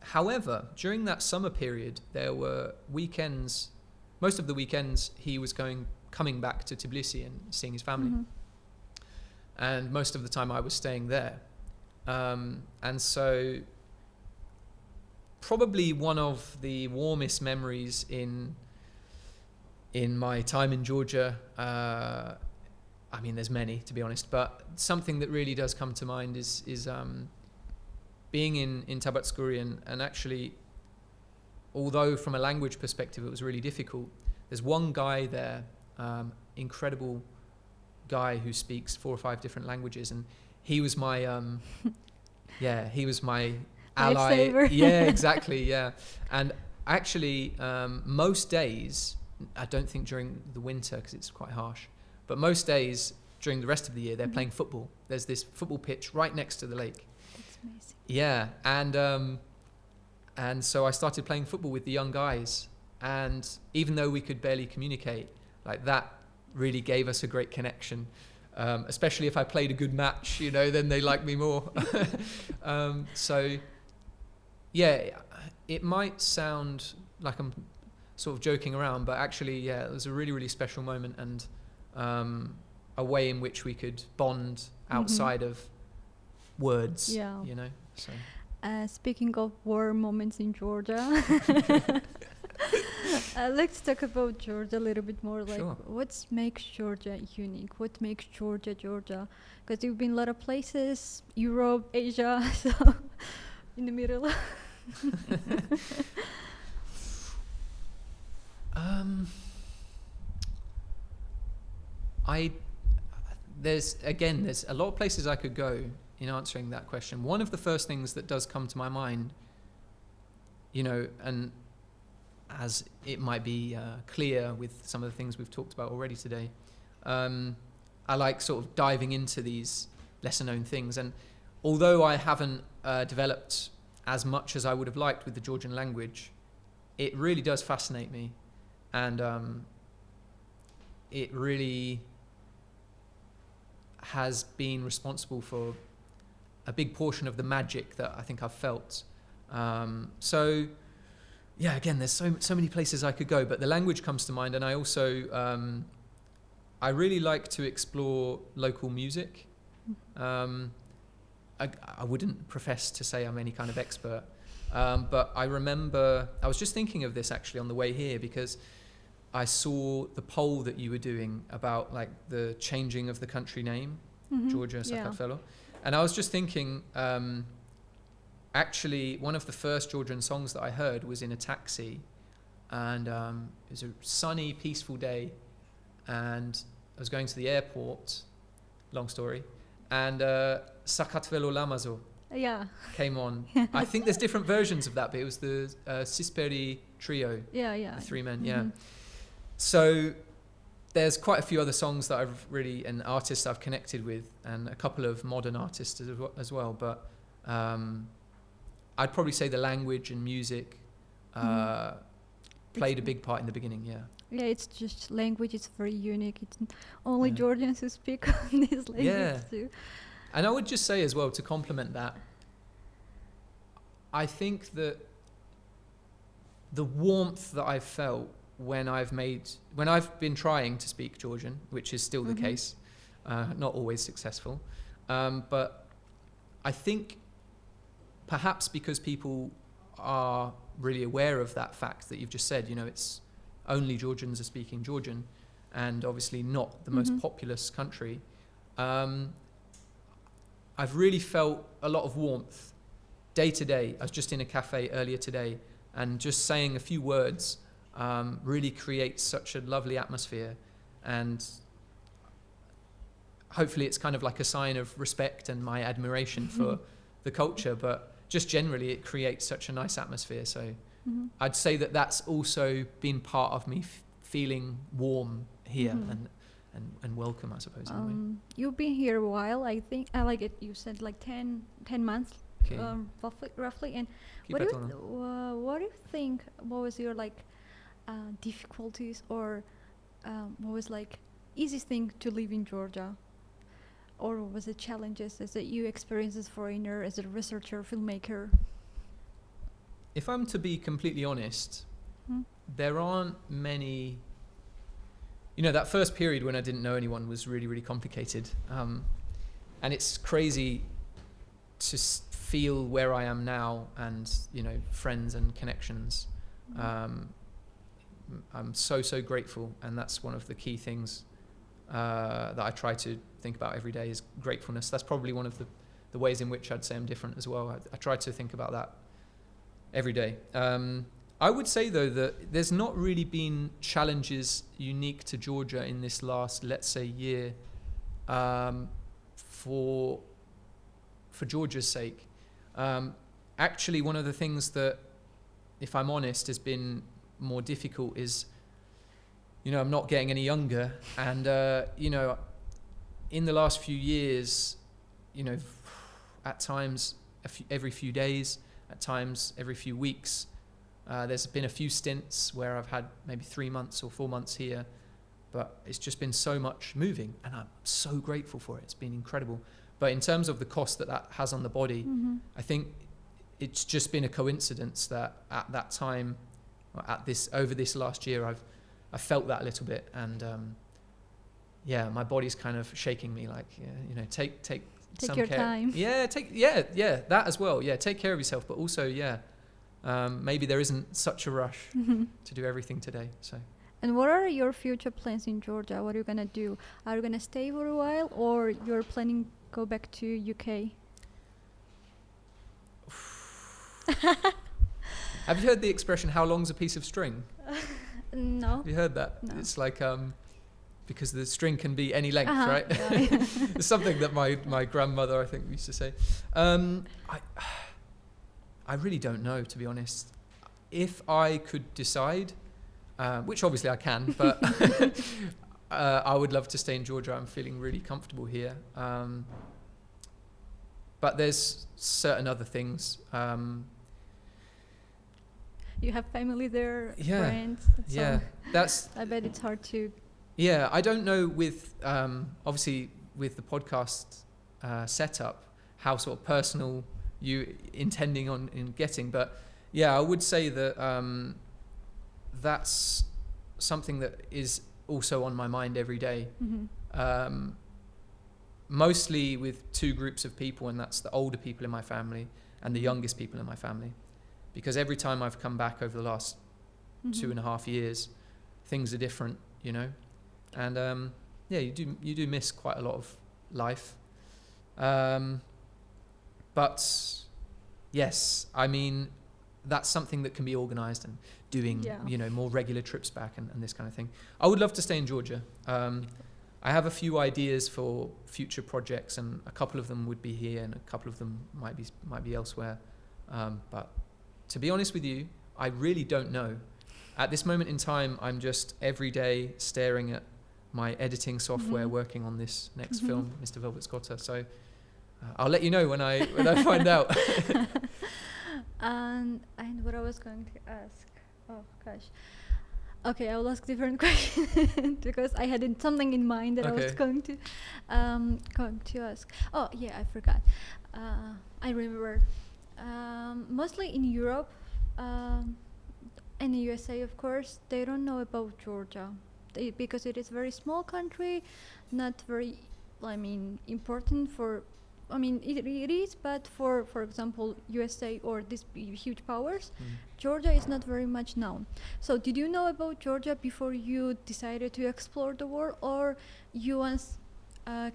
Speaker 2: however, during that summer period, there were weekends. Most of the weekends, he was coming back to Tbilisi and seeing his family. And most of the time, I was staying there. And so, probably one of the warmest memories in my time in Georgia. I mean, there's many, to be honest, but something that really does come to mind is being in Tbilisi, and actually, although from a language perspective it was really difficult, there's one guy there, incredible guy who speaks 4 or 5 different languages, and he was my he was my ally.
Speaker 1: Lifesaver.
Speaker 2: Yeah, exactly. Yeah. And actually, most days, I don't think during the winter because it's quite harsh, but most days during the rest of the year, they're playing football. There's this football pitch right next to the lake.
Speaker 1: That's amazing.
Speaker 2: Yeah, and so I started playing football with the young guys, and even though we could barely communicate, like that really gave us a great connection. Especially if I played a good match, then they liked me more. So, yeah, it might sound like I'm sort of joking around, but actually, yeah, it was a really, really special moment, and a way in which we could bond outside of words.
Speaker 1: Yeah.
Speaker 2: So.
Speaker 1: Speaking of war moments in Georgia, let's talk about Georgia a little bit more. Like,
Speaker 2: sure.
Speaker 1: What makes Georgia unique? What makes Georgia Georgia? Because you've been a lot of places, Europe, Asia, so in the middle.
Speaker 2: There's a lot of places I could go in answering that question. One of the first things that does come to my mind, and as it might be clear with some of the things we've talked about already today, I like sort of diving into these lesser known things. And although I haven't developed as much as I would have liked with the Georgian language, it really does fascinate me. And it really has been responsible for a big portion of the magic that I think I've felt. So, yeah, again, there's so many places I could go, but the language comes to mind. And I also, I really like to explore local music. I wouldn't profess to say I'm any kind of expert, but I remember, I was just thinking of this actually on the way here, because I saw the poll that you were doing about like the changing of the country name, Georgia, Sakartvelo. And I was just thinking, actually, one of the first Georgian songs that I heard was in a taxi, and it was a sunny, peaceful day, and I was going to the airport, long story, and Sakartvelo Lamazo,
Speaker 1: Yeah.
Speaker 2: came on. I think there's different versions of that, but it was the Sisperi trio,
Speaker 1: Yeah.
Speaker 2: the three men,
Speaker 1: Mhm.
Speaker 2: So there's quite a few other songs that I've really, and artists I've connected with, and a couple of modern artists as well. But I'd probably say the language and music played a big part in the beginning, yeah.
Speaker 1: Yeah, it's just language. It's very unique. It's only
Speaker 2: Yeah.
Speaker 1: Georgians who speak on this language
Speaker 2: Yeah.
Speaker 1: too.
Speaker 2: And I would just say as well, to complement that, I think that the warmth that I've felt when I've been trying to speak Georgian, which is still the
Speaker 1: Mhm.
Speaker 2: case, not always successful, but I think perhaps because people are really aware of that fact that you've just said, it's only Georgians are speaking Georgian, and obviously not the most
Speaker 1: Mhm.
Speaker 2: populous country. I've really felt a lot of warmth day to day. I was just in a cafe earlier today, and just saying a few words really creates such a lovely atmosphere, and hopefully it's kind of like a sign of respect and my admiration for the culture, but just generally it creates such a nice atmosphere. So
Speaker 1: Mhm.
Speaker 2: I'd say that that's also been part of me feeling warm here
Speaker 1: Mhm.
Speaker 2: and welcome, I suppose, in a way.
Speaker 1: You've been here a while, I think. I like it. You said like 10 months,
Speaker 2: Okay.
Speaker 1: roughly. And
Speaker 2: Keep
Speaker 1: what
Speaker 2: it
Speaker 1: do
Speaker 2: on.
Speaker 1: what do you think? What was your difficulties, or what was like easiest thing to live in Georgia, or what was the challenges as that you experienced as foreigner, as a researcher, filmmaker?
Speaker 2: If I'm to be completely honest,
Speaker 1: Hmm?
Speaker 2: there aren't many. That first period when I didn't know anyone was really, really complicated. And it's crazy to feel where I am now and, friends and connections. I'm so grateful. And that's one of the key things that I try to think about every day is gratefulness. That's probably one of the ways in which I'd say I'm different as well. I try to think about that every day. I would say, though, that there's not really been challenges unique to Georgia in this last, let's say, year for Georgia's sake. Actually, one of the things that, if I'm honest, has been more difficult is, I'm not getting any younger. And, in the last few years, at times every few days, at times every few weeks, there's been a few stints where I've had maybe 3 months or 4 months here, but it's just been so much moving, and I'm so grateful for it. It's been incredible. But in terms of the cost that has on the body, I think it's just been a coincidence that at that time, over this last year, I felt that a little bit, and my body's kind of shaking me, like, take some
Speaker 1: your
Speaker 2: care.
Speaker 1: time.
Speaker 2: That as well. Yeah, take care of yourself, but also maybe there isn't such a rush to do everything today. So.
Speaker 1: And what are your future plans in Georgia? What are you gonna do? Are you gonna stay for a while, or you're planning go back to UK?
Speaker 2: Have you heard the expression, how long's a piece of string?
Speaker 1: No.
Speaker 2: Have you heard that?
Speaker 1: No.
Speaker 2: It's like, because the string can be any length,
Speaker 1: Uh-huh,
Speaker 2: right?
Speaker 1: yeah.
Speaker 2: It's something that my grandmother, I think, used to say. I really don't know, to be honest. If I could decide, which obviously I can, but I would love to stay in Georgia. I'm feeling really comfortable here. But there's certain other things.
Speaker 1: You have family there,
Speaker 2: Yeah,
Speaker 1: friends.
Speaker 2: Yeah, that's.
Speaker 1: I bet it's hard to.
Speaker 2: Yeah, I don't know with obviously with the podcast setup how sort of personal you intending on in getting, but yeah, I would say that that's something that is also on my mind every day. Mostly with two groups of people, and that's the older people in my family and the youngest people in my family, because every time I've come back over the last 2.5 years, things are different, and you do miss quite a lot of life, but yes, I mean, that's something that can be organized, and doing more regular trips back and this kind of thing. I would love to stay in Georgia. I have a few ideas for future projects, and a couple of them would be here, and a couple of them might be elsewhere. But to be honest with you, I really don't know. At this moment in time, I'm just every day staring at my editing software, working on this next film, Mr. Velvet Scotter. So I'll let you know when I find out.
Speaker 1: And what I was going to ask, oh gosh. Okay, I will ask different question because I had something in mind that I was going to ask. Oh yeah, I forgot. I remember. Mostly in Europe and the USA, of course, they don't know about Georgia because it is a very small country, not very, important for. It is, but for example, USA or these huge powers, Georgia is not very much known. So did you know about Georgia before you decided to explore the world, or you once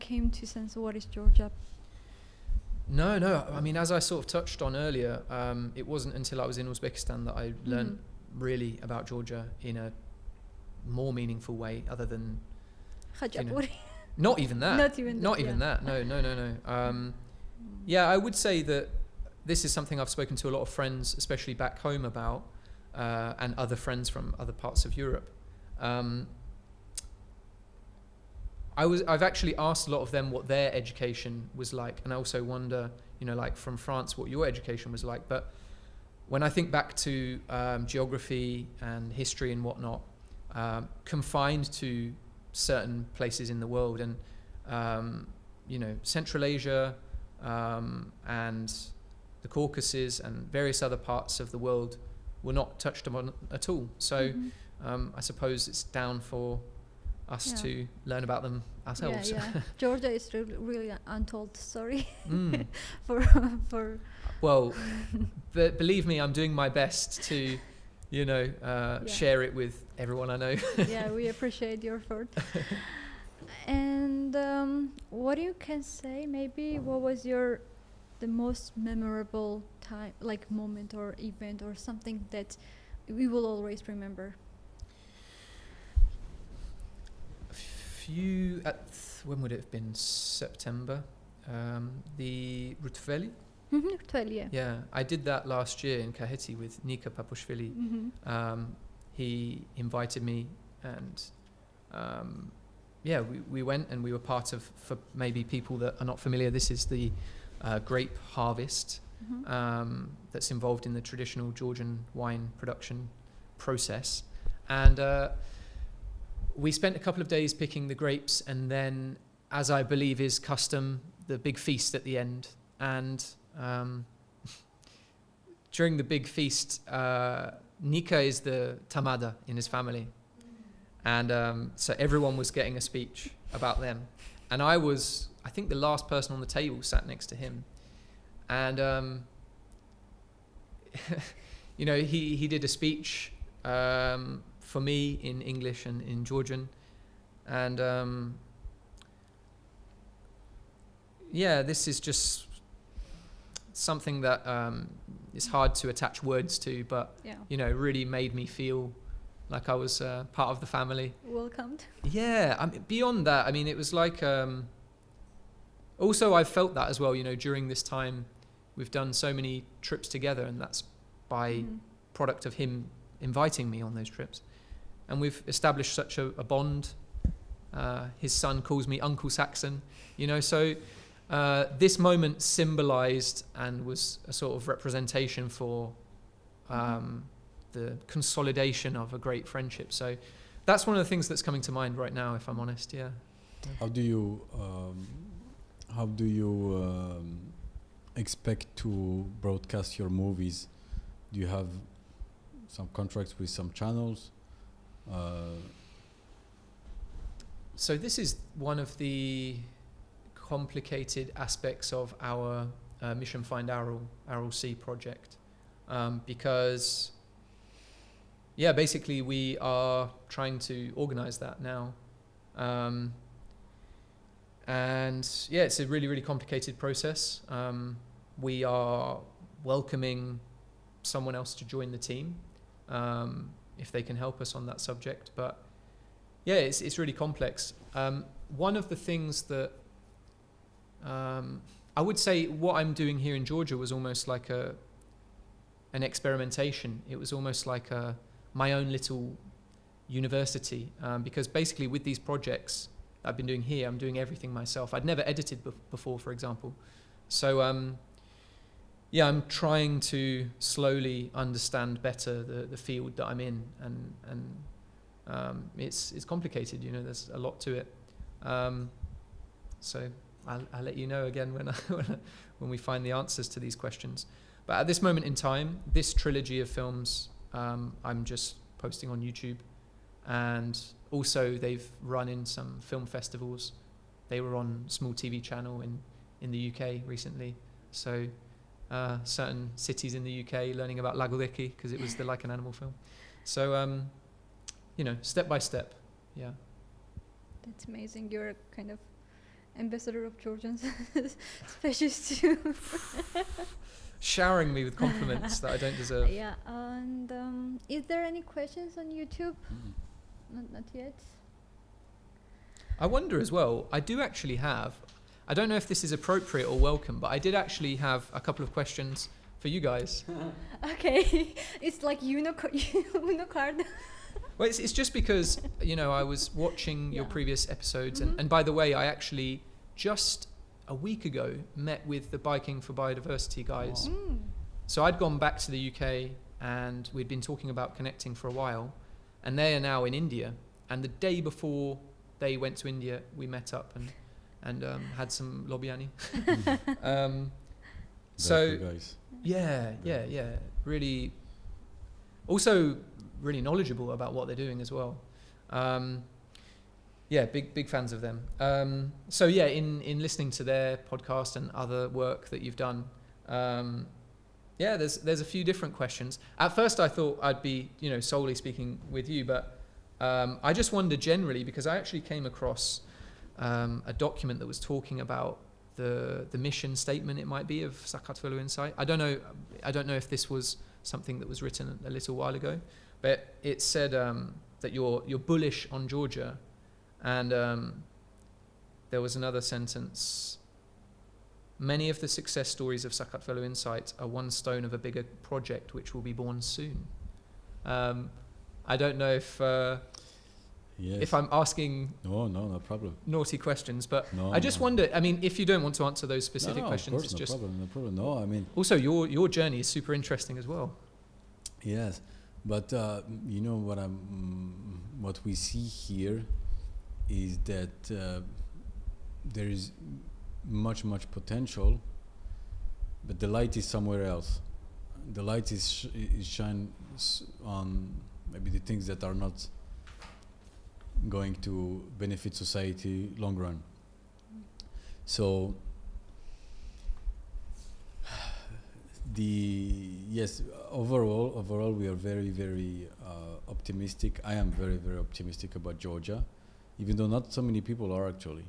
Speaker 1: came to sense what is Georgia?
Speaker 2: No. As I sort of touched on earlier, it wasn't until I was in Uzbekistan that I learned really about Georgia in a more meaningful way, other than not even that. Not even that. No. Yeah, I would say that this is something I've spoken to a lot of friends, especially back home, about, and other friends from other parts of Europe. I've actually asked a lot of them what their education was like, and I also wonder, like from France, what your education was like. But when I think back to geography and history and whatnot, confined to certain places in the world, and Central Asia and the Caucasus and various other parts of the world were not touched upon at all. So I suppose it's down for us to learn about them ourselves.
Speaker 1: Yeah. Georgia is really an untold story for
Speaker 2: well, but believe me, I'm doing my best to share it with everyone I know.
Speaker 1: Yeah, we appreciate your effort. And what you can say, maybe what was the most memorable time, like moment or event or something that we will always remember?
Speaker 2: When would it have been? September. The Rutveli.
Speaker 1: Rutveli,
Speaker 2: Yeah, I did that last year in Kaheti with Nika Papushvili. He invited me, and we went, and we were part of, for maybe people that are not familiar, this is the grape harvest that's involved in the traditional Georgian wine production process. And we spent a couple of days picking the grapes, and then, as I believe is custom, the big feast at the end. And during the big feast, Nika is the tamada in his family. And so everyone was getting a speech about them. And I think the last person on the table sat next to him. And, he did a speech for me in English and in Georgian. And this is just something that is hard to attach words to, but really made me feel like I was part of the family.
Speaker 1: Welcomed.
Speaker 2: Yeah, beyond that, it was like. Also, I've felt that as well. During this time, we've done so many trips together, and that's by product of him inviting me on those trips, and we've established such a bond. His son calls me Uncle Saxon. So. This moment symbolized and was a sort of representation for the consolidation of a great friendship. So that's one of the things that's coming to mind right now, if I'm honest. Yeah.
Speaker 4: How do you expect to broadcast your movies? Do you have some contracts with some channels?
Speaker 2: So this is one of the complicated aspects of our Mission Find Aral C project, because basically we are trying to organize that now, and it's a really, really complicated process. We are welcoming someone else to join the team if they can help us on that subject, but it's really complex. one of the things that I would say what I'm doing here in Georgia was almost like an experimentation. It was almost like my own little university, because basically with these projects I've been doing here, I'm doing everything myself. I'd never edited before, for example. So yeah, I'm trying to slowly understand better the field that I'm in, and it's complicated. You know, there's a lot to it. So I'll let you know again when we find the answers to these questions. But at this moment in time, this trilogy of films, I'm just posting on YouTube, and also they've run in some film festivals. They were on small TV channel in the UK recently. So certain cities in the UK learning about Lagoleki because it was the Like an Animal film. So you know, step by step. Yeah.
Speaker 1: That's amazing. You're a kind of ambassador of Georgian species too.
Speaker 2: Showering me with compliments that I don't deserve.
Speaker 1: Yeah. And is there any questions on YouTube? Not yet.
Speaker 2: I wonder as well, I do actually have, I don't know if this is appropriate or welcome, but I did actually have a couple of questions for you guys.
Speaker 1: Okay. It's like Uno card.
Speaker 2: Well, it's just because, you know, I was watching your
Speaker 1: Yeah.
Speaker 2: previous episodes,
Speaker 1: Mhm.
Speaker 2: and by the way, I actually just a week ago met with the Biking for Biodiversity guys.
Speaker 1: Mm.
Speaker 2: So I'd gone back to the UK, and we'd been talking about connecting for a while, and they are now in India. And the day before they went to India, we met up and had some lobiani. So
Speaker 4: guys.
Speaker 2: yeah, really. Also, really knowledgeable about what they're doing as well. Yeah, big fans of them. So yeah, in listening to their podcast and other work that you've done, yeah, there's a few different questions. At first, I thought I'd be, you know, solely speaking with you, but I just wondered generally, because I actually came across a document that was talking about the mission statement, it might be, of Sakartvelo Insight. I don't know if this was something that was written a little while ago, but it said that you're bullish on Georgia, and there was another sentence. Many of the success stories of Sakartvelo Insight are one stone of a bigger project which will be born soon. I don't know if I'm asking
Speaker 4: no problem.
Speaker 2: naughty questions, but
Speaker 4: No,
Speaker 2: I just wonder, I mean, if you don't want to answer those specific questions,
Speaker 4: of course,
Speaker 2: it's just
Speaker 4: no problem. No, I mean,
Speaker 2: also your journey is super interesting as well.
Speaker 4: yes, but you know what we see here is that there is much potential, but the light is somewhere else. The light is shine on maybe the things that are not going to benefit society long run. So overall we are very optimistic. I am very optimistic about Georgia, even though not so many people are actually.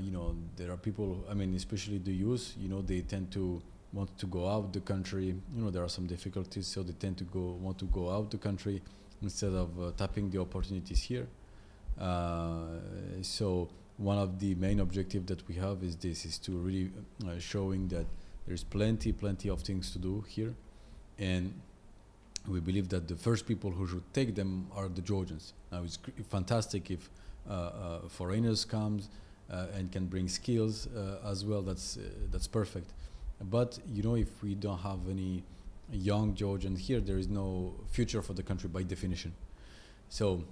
Speaker 4: You know, there are people, I mean, especially the youth, you know, they tend to want to go out the country. You know, there are some difficulties, so they tend to want to go out the country instead of tapping the opportunities here. So one of the main objectives that we have is to really showing that there's plenty of things to do here, and we believe that the first people who should take them are the Georgians. Now it's fantastic if foreigners comes and can bring skills as well. That's perfect. But you know, if we don't have any young Georgian here, there is no future for the country by definition. So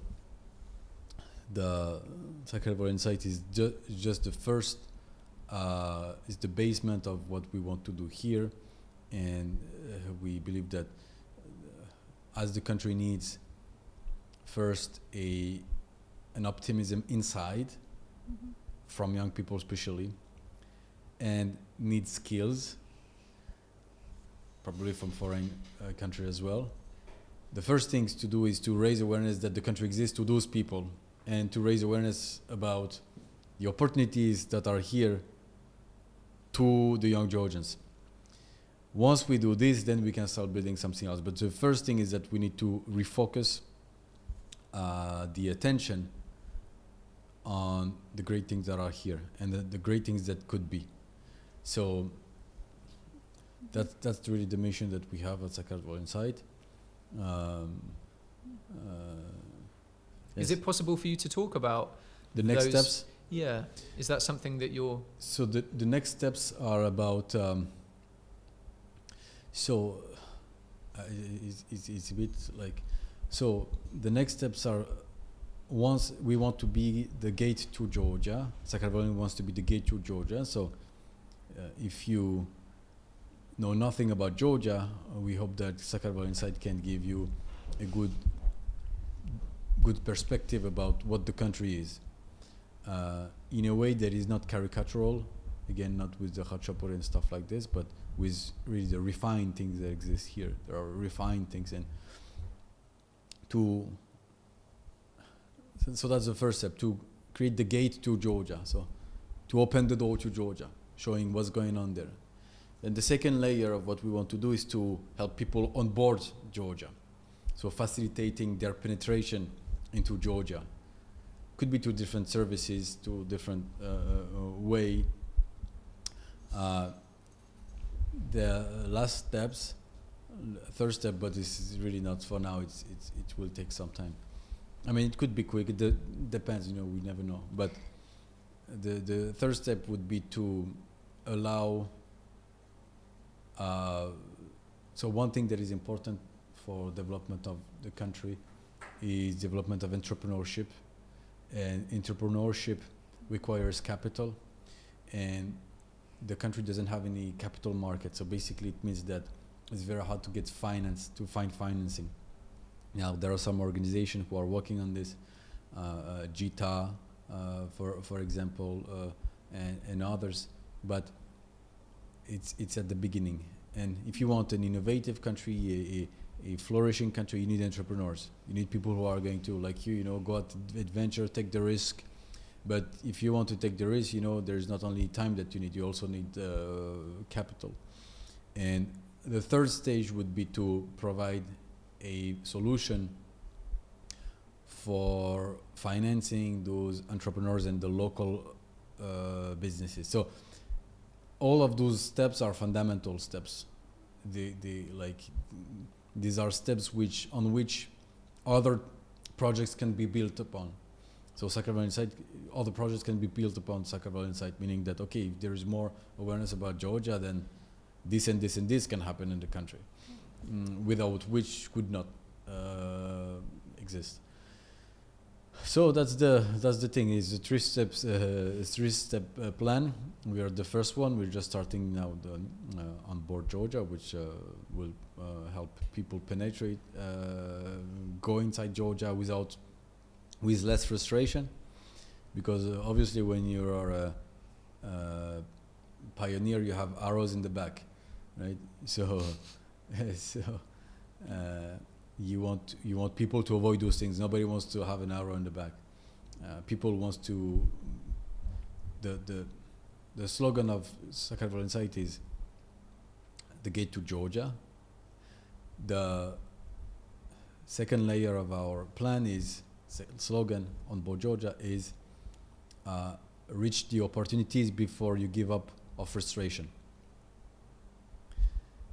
Speaker 4: the Sakartvelo Insight is just the first, is the basement of what we want to do here, and we believe that as the country needs first an optimism inside,
Speaker 1: Mm-hmm.
Speaker 4: from young people especially, and needs skills, probably from foreign country as well. The first things to do is to raise awareness that the country exists to those people, and to raise awareness about the opportunities that are here to the young Georgians. Once we do this, then we can start building something else. But the first thing is that we need to refocus the attention on the great things that are here and the great things that could be. So that's really the mission that we have at Sakartvelo Inside.
Speaker 2: Is
Speaker 4: Yes.
Speaker 2: it possible for you to talk about
Speaker 4: The next
Speaker 2: those-
Speaker 4: steps?
Speaker 2: Yeah. Is that something that you're...
Speaker 4: So the next steps are about it's a bit like, so the next steps are, once we want to be the gate to Georgia, Sakartvelo wants to be the gate to Georgia. So if you know nothing about Georgia, we hope that Sakartvelo Inside can give you a good perspective about what the country is. In a way that is not caricatural, again, not with the khachapuri and stuff like this, but with really the refined things that exist here. There are refined things, and so that's the first step, to create the gate to Georgia, so to open the door to Georgia, showing what's going on there. And the second layer of what we want to do is to help people on board Georgia, so facilitating their penetration into Georgia. Could be to different services, to different way. The last steps, third step, but this is really not for now. It will take some time. I mean, it could be quick. It depends. We never know. But the third step would be to allow. So one thing that is important for development of the country is development of entrepreneurship. And entrepreneurship requires capital, and the country doesn't have any capital market. So basically it means that it's very hard to get finance, to find financing. Now there are some organizations who are working on this, GITA, for example, and others, but it's at the beginning. And if you want an innovative country, a flourishing country, you need entrepreneurs. You need people who are going to, like go out adventure, take the risk. But if you want to take the risk, there's not only time that you need, you also need capital. And the third stage would be to provide a solution for financing those entrepreneurs and the local businesses. So all of those steps are fundamental steps. These are steps on which other projects can be built upon. So Sakartvelo Inside, all the projects can be built upon Sakartvelo Inside, meaning that, okay, if there is more awareness about Georgia, then this and this and this can happen in the country, without which could not exist. So that's the thing. Is a three-step plan. We are the first one. We're just starting now on board Georgia, which will help people penetrate, go inside Georgia with less frustration, because obviously when you are a pioneer, you have arrows in the back, right? So you want people to avoid those things. Nobody wants to have an arrow in the back. People wants to. The slogan of Sakartvelo Inside is the gate to Georgia. The second layer of our plan is slogan on board Georgia is reach the opportunities before you give up of frustration.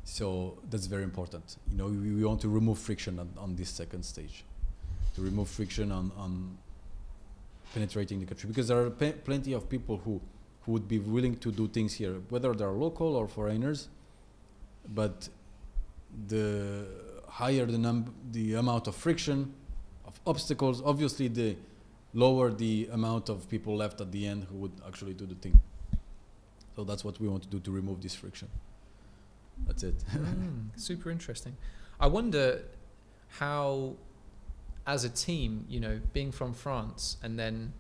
Speaker 4: So that's very important. We want to remove friction on this second stage, to remove friction on penetrating the country, because there are plenty of people who would be willing to do things here, whether they're local or foreigners. But the higher the amount of friction, of obstacles, obviously the lower the amount of people left at the end who would actually do the thing. So that's what we want to do, to remove this friction. That's it.
Speaker 2: Super interesting. I wonder how, as a team, being from France, and then,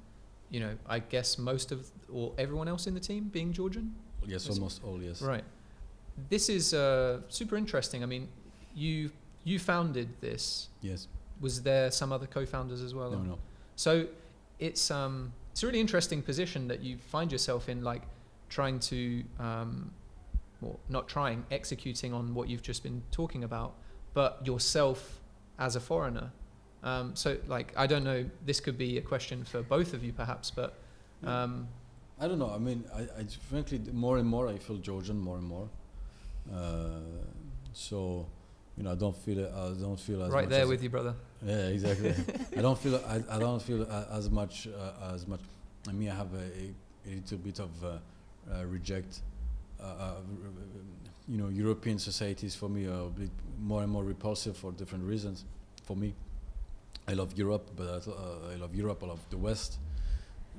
Speaker 2: I guess most of or everyone else in the team being Georgian?
Speaker 4: Yes, almost all, yes.
Speaker 2: Right. This is super interesting. I mean, you founded this.
Speaker 4: Yes.
Speaker 2: Was there some other co-founders as well?
Speaker 4: No.
Speaker 2: So it's a really interesting position that you find yourself in, like trying to, executing on what you've just been talking about, but yourself as a foreigner, So like, I don't know, this could be a question for both of you perhaps, but
Speaker 4: I don't know. I mean, I frankly, more and more I feel Georgian more and more. So, you know, I don't feel as
Speaker 2: right
Speaker 4: much
Speaker 2: there
Speaker 4: as
Speaker 2: with you, brother.
Speaker 4: Yeah, exactly. I don't feel as much. I mean, I have a little bit of reject. You know, European societies for me are a bit more and more repulsive for different reasons. For me, I love Europe, but I love Europe. I love the West,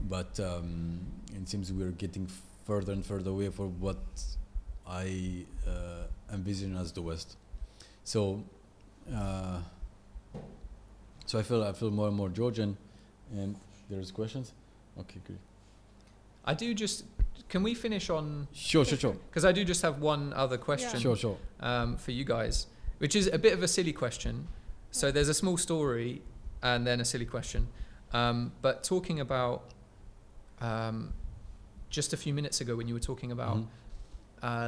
Speaker 4: but it seems we're getting further and further away from what I envision as the West. So I feel more and more Georgian. And there's questions? Okay, good.
Speaker 2: I do just, can we finish on?
Speaker 4: Sure.
Speaker 2: Because I do just have one other question.
Speaker 1: Yeah.
Speaker 4: Sure.
Speaker 2: For you guys, which is a bit of a silly question. So there's a small story and then a silly question. But talking about just a few minutes ago when you were talking about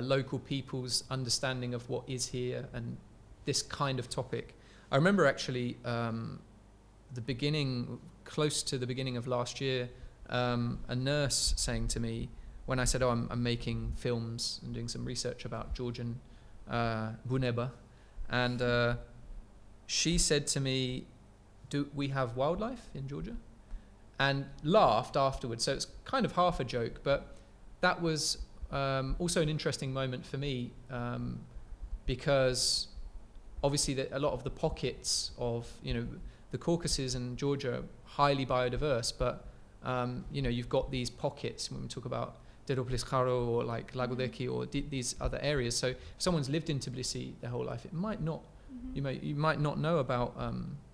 Speaker 2: local people's understanding of what is here and this kind of topic. I remember actually close to the beginning of last year, a nurse saying to me when I said, I'm making films and doing some research about Georgian Buneba, and she said to me, do we have wildlife in Georgia? And laughed afterwards. So it's kind of half a joke, but that was also an interesting moment for me, because obviously a lot of the pockets of, you know, the Caucasus and Georgia are highly biodiverse, but you know, you've got these pockets when we talk about Deropolis Kharo or like Lagodeki or these other areas. So if someone's lived in Tbilisi their whole life, it might not, you might not know about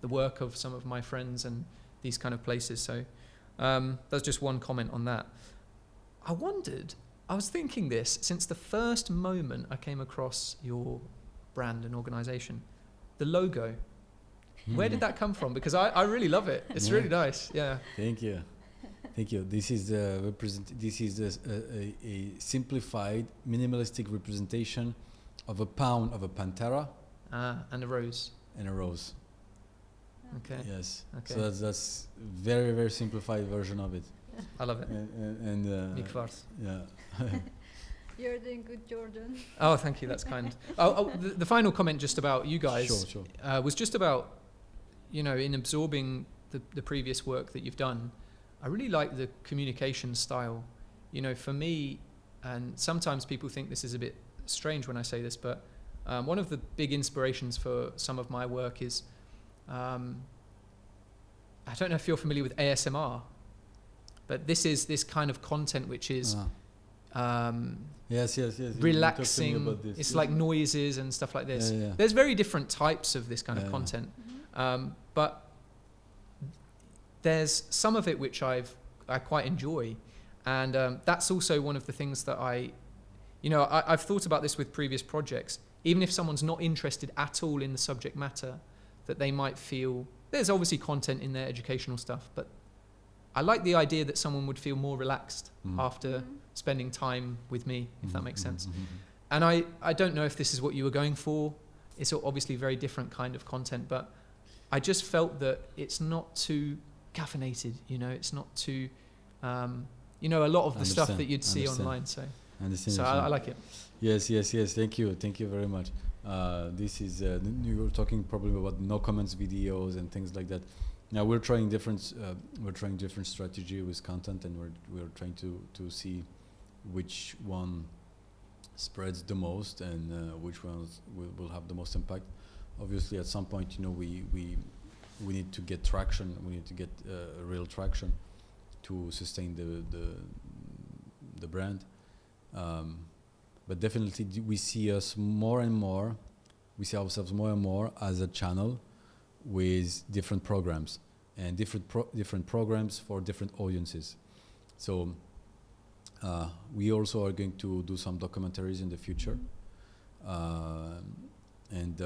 Speaker 2: the work of some of my friends and these kind of places. So that's just one comment on that. I was thinking this since the first moment I came across your brand and organization, the logo. Where did that come from? Because I really love it. It's really nice. Yeah.
Speaker 4: Thank you. This is a simplified, minimalistic representation of a pound of a Panthera.
Speaker 2: And a rose.
Speaker 4: And a rose.
Speaker 2: Okay.
Speaker 4: Yes.
Speaker 2: Okay.
Speaker 4: So that's very, very simplified version of it.
Speaker 2: I love it.
Speaker 4: And yeah.
Speaker 1: You're doing good, Georgian.
Speaker 2: Oh, thank you. That's kind. The final comment just about you guys
Speaker 4: Sure.
Speaker 2: Was just about, you know, in absorbing the previous work that you've done, I really like the communication style. You know, for me, and sometimes people think this is a bit strange when I say this, but one of the big inspirations for some of my work is, I don't know if you're familiar with ASMR, but this is this kind of content which is
Speaker 4: yes.
Speaker 2: relaxing. It's like noises and stuff like this.
Speaker 4: Yeah.
Speaker 2: There's very different types of this kind of content, but there's some of it which I quite enjoy, and that's also one of the things that I've thought about this with previous projects. Even if someone's not interested at all in the subject matter, that they might feel there's obviously content in their educational stuff, but I like the idea that someone would feel more relaxed after spending time with me, if that makes sense. And I don't know if this is what you were going for. It's obviously very different kind of content, but I just felt that it's not too caffeinated, you know, it's not too, you know, a lot of the stuff that you'd see online. So I like it.
Speaker 4: Yes. Thank you very much. This is you were talking probably about no comments videos and things like that. Now we're trying different strategy with content, and we're trying to see which one spreads the most and which ones will have the most impact. Obviously, at some point, you know, we need to get traction. We need to get real traction to sustain the brand. But definitely, we see ourselves more and more as a channel with different programs and different programs for different audiences. So we also are going to do some documentaries in the future, and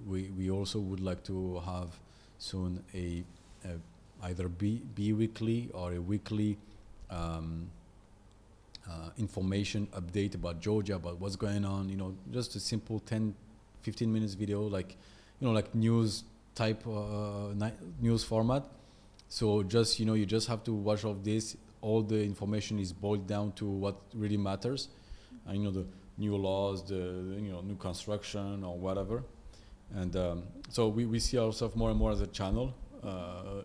Speaker 4: we also would like to have soon a either bi-weekly or a weekly information update about Georgia, about what's going on, you know, just a simple 10-15 minutes video, like, you know, like news type news format. So just you just have to watch all this. All the information is boiled down to what really matters. And the new laws, the new construction or whatever. And so we see ourselves more and more as a channel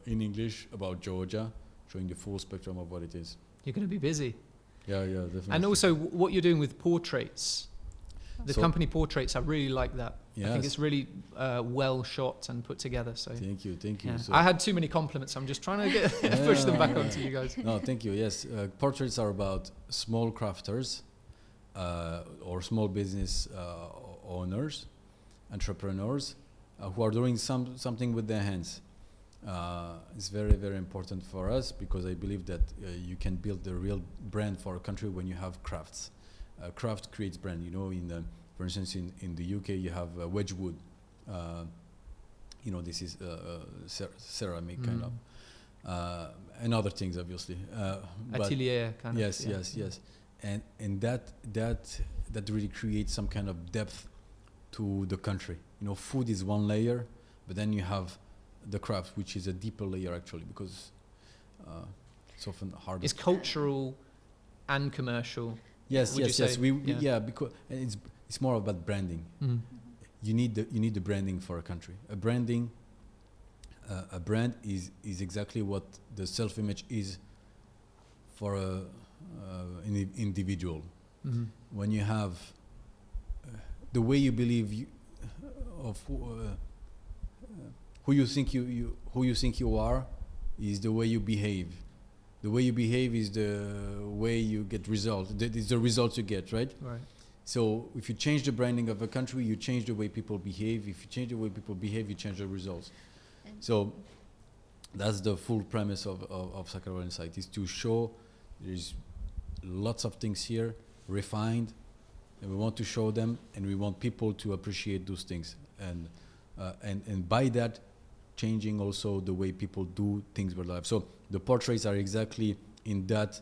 Speaker 4: in English about Georgia, showing the full spectrum of what it is.
Speaker 2: You're going to be busy.
Speaker 4: Yeah, definitely.
Speaker 2: And also what you're doing with portraits, the
Speaker 4: So-
Speaker 2: company portraits, I really like that. I think
Speaker 4: Yes.
Speaker 2: it's really well shot and put together. So
Speaker 4: Thank you.
Speaker 2: yeah.
Speaker 4: So
Speaker 2: I had too many compliments. I'm just trying to get push them back onto you guys.
Speaker 4: No, thank you. Yes, portraits are about small crafters or small business owners, entrepreneurs who are doing something with their hands. It's very, very important for us because I believe that you can build the real brand for a country when you have crafts. Craft creates brand. For instance, in the UK, you have Wedgwood. This is ceramic kind of, and other things, obviously. But
Speaker 2: Atelier kind of.
Speaker 4: yes, and that really creates some kind of depth to the country. Food is one layer, but then you have the craft, which is a deeper layer actually, because it's often harder.
Speaker 2: It's cultural and commercial.
Speaker 4: Yes,
Speaker 2: would you
Speaker 4: yes.
Speaker 2: say?
Speaker 4: Because it's more about branding.
Speaker 2: Mm.
Speaker 4: You need the branding for a country. A brand is exactly what the self-image is for an individual.
Speaker 2: Mm-hmm.
Speaker 4: When you have the way you believe who you think you are is the way you behave. The way you behave is the way you get results. It's the results you get, right?
Speaker 2: Right.
Speaker 4: So if you change the branding of a country, you change the way people behave. If you change the way people behave, you change the results. So that's the full premise of Sakartvelo Insight, is to show there's lots of things here, refined, and we want to show them, and we want people to appreciate those things. And by that, changing also the way people do things with life. So the portraits are exactly in that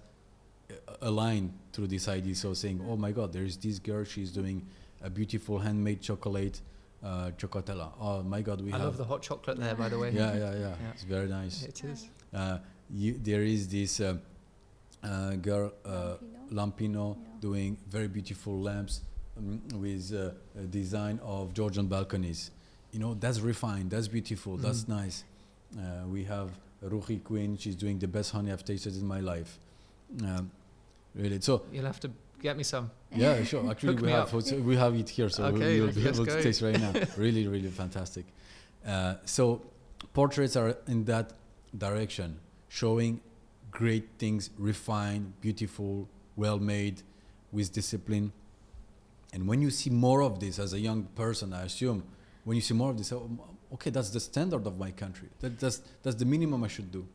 Speaker 4: aligned through this idea. So saying, oh my God, there is this girl, she's doing a beautiful handmade chocolate, chocotella. Oh my God,
Speaker 2: I love the hot chocolate there, by the way.
Speaker 4: Yeah. It's very nice.
Speaker 2: It is.
Speaker 4: There is this girl, Lampino,
Speaker 1: Yeah.
Speaker 4: doing very beautiful lamps with a design of Georgian balconies. That's refined, that's beautiful, that's nice. We have Ruhi Queen, she's doing the best honey I've tasted in my life. Really, so
Speaker 2: You'll have to get me some.
Speaker 4: yeah, sure. Actually,
Speaker 2: Hook
Speaker 4: we
Speaker 2: me
Speaker 4: have
Speaker 2: up.
Speaker 4: we have it here, so
Speaker 2: Okay,
Speaker 4: we'll be
Speaker 2: let's
Speaker 4: able to
Speaker 2: go.
Speaker 4: taste right now. Really, really fantastic. So portraits are in that direction, showing great things, refined, beautiful, well made, with discipline. And when you see more of this as a young person, I assume, when you see more of this, okay, that's the standard of my country. That's the minimum I should do.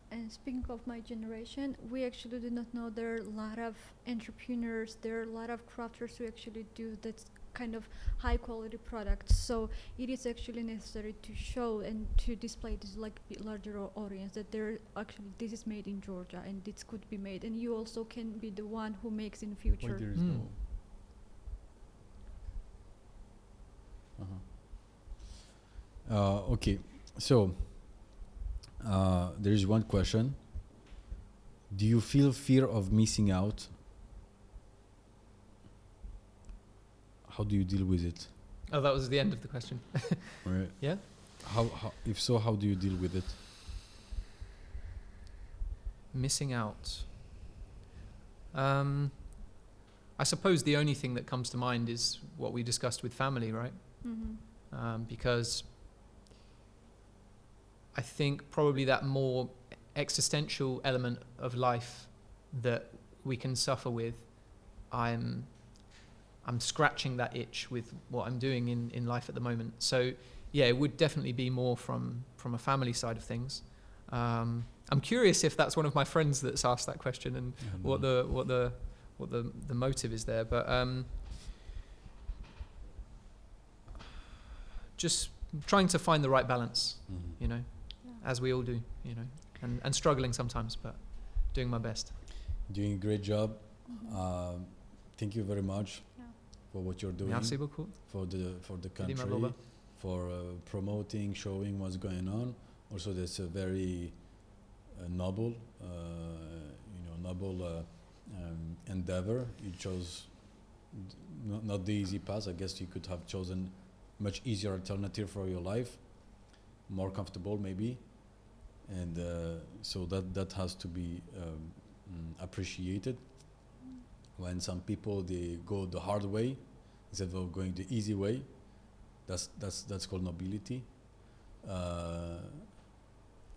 Speaker 1: And speaking of my generation, we actually do not know there are a lot of entrepreneurs, there are a lot of crafters who actually do that kind of high quality products. So it is actually necessary to show and to display this like larger audience that there actually this is made in Georgia and this could be made, and you also can be the one who makes in future.
Speaker 4: There is
Speaker 2: Mm.
Speaker 4: Okay, so there is one question. Do you feel fear of missing out? How do you deal with it?
Speaker 2: Oh, that was the end of the question.
Speaker 4: Right.
Speaker 2: Yeah?
Speaker 4: How if so, how do you deal with it?
Speaker 2: Missing out. I suppose the only thing that comes to mind is what we discussed with family, right?
Speaker 1: Mm-hmm.
Speaker 2: Because I think probably that more existential element of life that we can suffer with, I'm scratching that itch with what I'm doing in life at the moment. So yeah, it would definitely be more from a family side of things. I'm curious if that's one of my friends that's asked that question and what the motive is there, but just trying to find the right balance, you know, as we all do, you know, and struggling sometimes, but doing my best.
Speaker 4: Doing a great job.
Speaker 1: Mm-hmm.
Speaker 4: Thank you very much
Speaker 1: Yeah.
Speaker 4: for what you're doing,
Speaker 2: Merci beaucoup.
Speaker 4: for the
Speaker 2: Didi
Speaker 4: country,
Speaker 2: Maboba.
Speaker 4: for promoting, showing what's going on. Also, that's a very noble, endeavor. You chose not the easy path. I guess you could have chosen much easier alternative for your life, more comfortable maybe, and so that has to be appreciated. When some people they go the hard way instead of going the easy way, that's called nobility.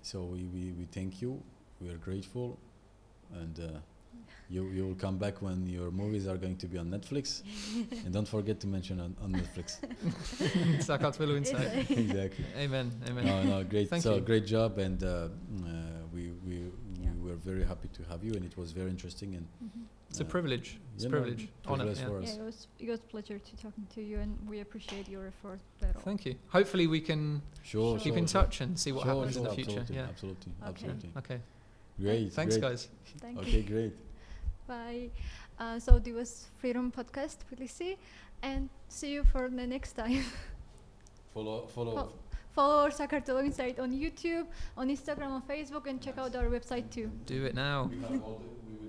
Speaker 4: So we thank you. We are grateful, and you will come back when your movies are going to be on Netflix, and don't forget to mention on Netflix.
Speaker 2: Sakartvelo inside.
Speaker 4: Exactly.
Speaker 2: Amen.
Speaker 4: No, great.
Speaker 2: Thank
Speaker 4: So
Speaker 2: you.
Speaker 4: great job, and we were very happy to have you, and it was very interesting. And
Speaker 2: It's a privilege. It's a
Speaker 4: you know,
Speaker 2: privilege. Honor.
Speaker 4: privilege
Speaker 2: Yeah.
Speaker 4: for
Speaker 1: Yeah,
Speaker 4: us.
Speaker 1: it was a pleasure to talking to you, and we appreciate your effort. Pero.
Speaker 2: Thank you. Hopefully we can
Speaker 4: Sure.
Speaker 2: keep in touch and see what happens in the future.
Speaker 4: Absolutely,
Speaker 2: Yeah.
Speaker 4: absolutely,
Speaker 1: Okay.
Speaker 4: absolutely.
Speaker 2: Okay.
Speaker 4: Great.
Speaker 2: Thanks,
Speaker 4: great.
Speaker 2: guys.
Speaker 1: Thank you.
Speaker 4: Okay, great.
Speaker 1: Bye. So this was Freedom Podcast, Tbilisi, and see you for the next time.
Speaker 4: Follow.
Speaker 1: Follow our Sakartvelo Insight on YouTube, on Instagram, on Facebook, and check out our website too.
Speaker 2: Do it now.
Speaker 4: We will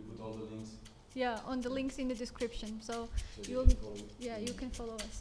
Speaker 4: put all the links.
Speaker 1: Yeah, on the links in the description. So
Speaker 4: So
Speaker 1: you'll,
Speaker 4: can follow.
Speaker 1: yeah, you can follow us.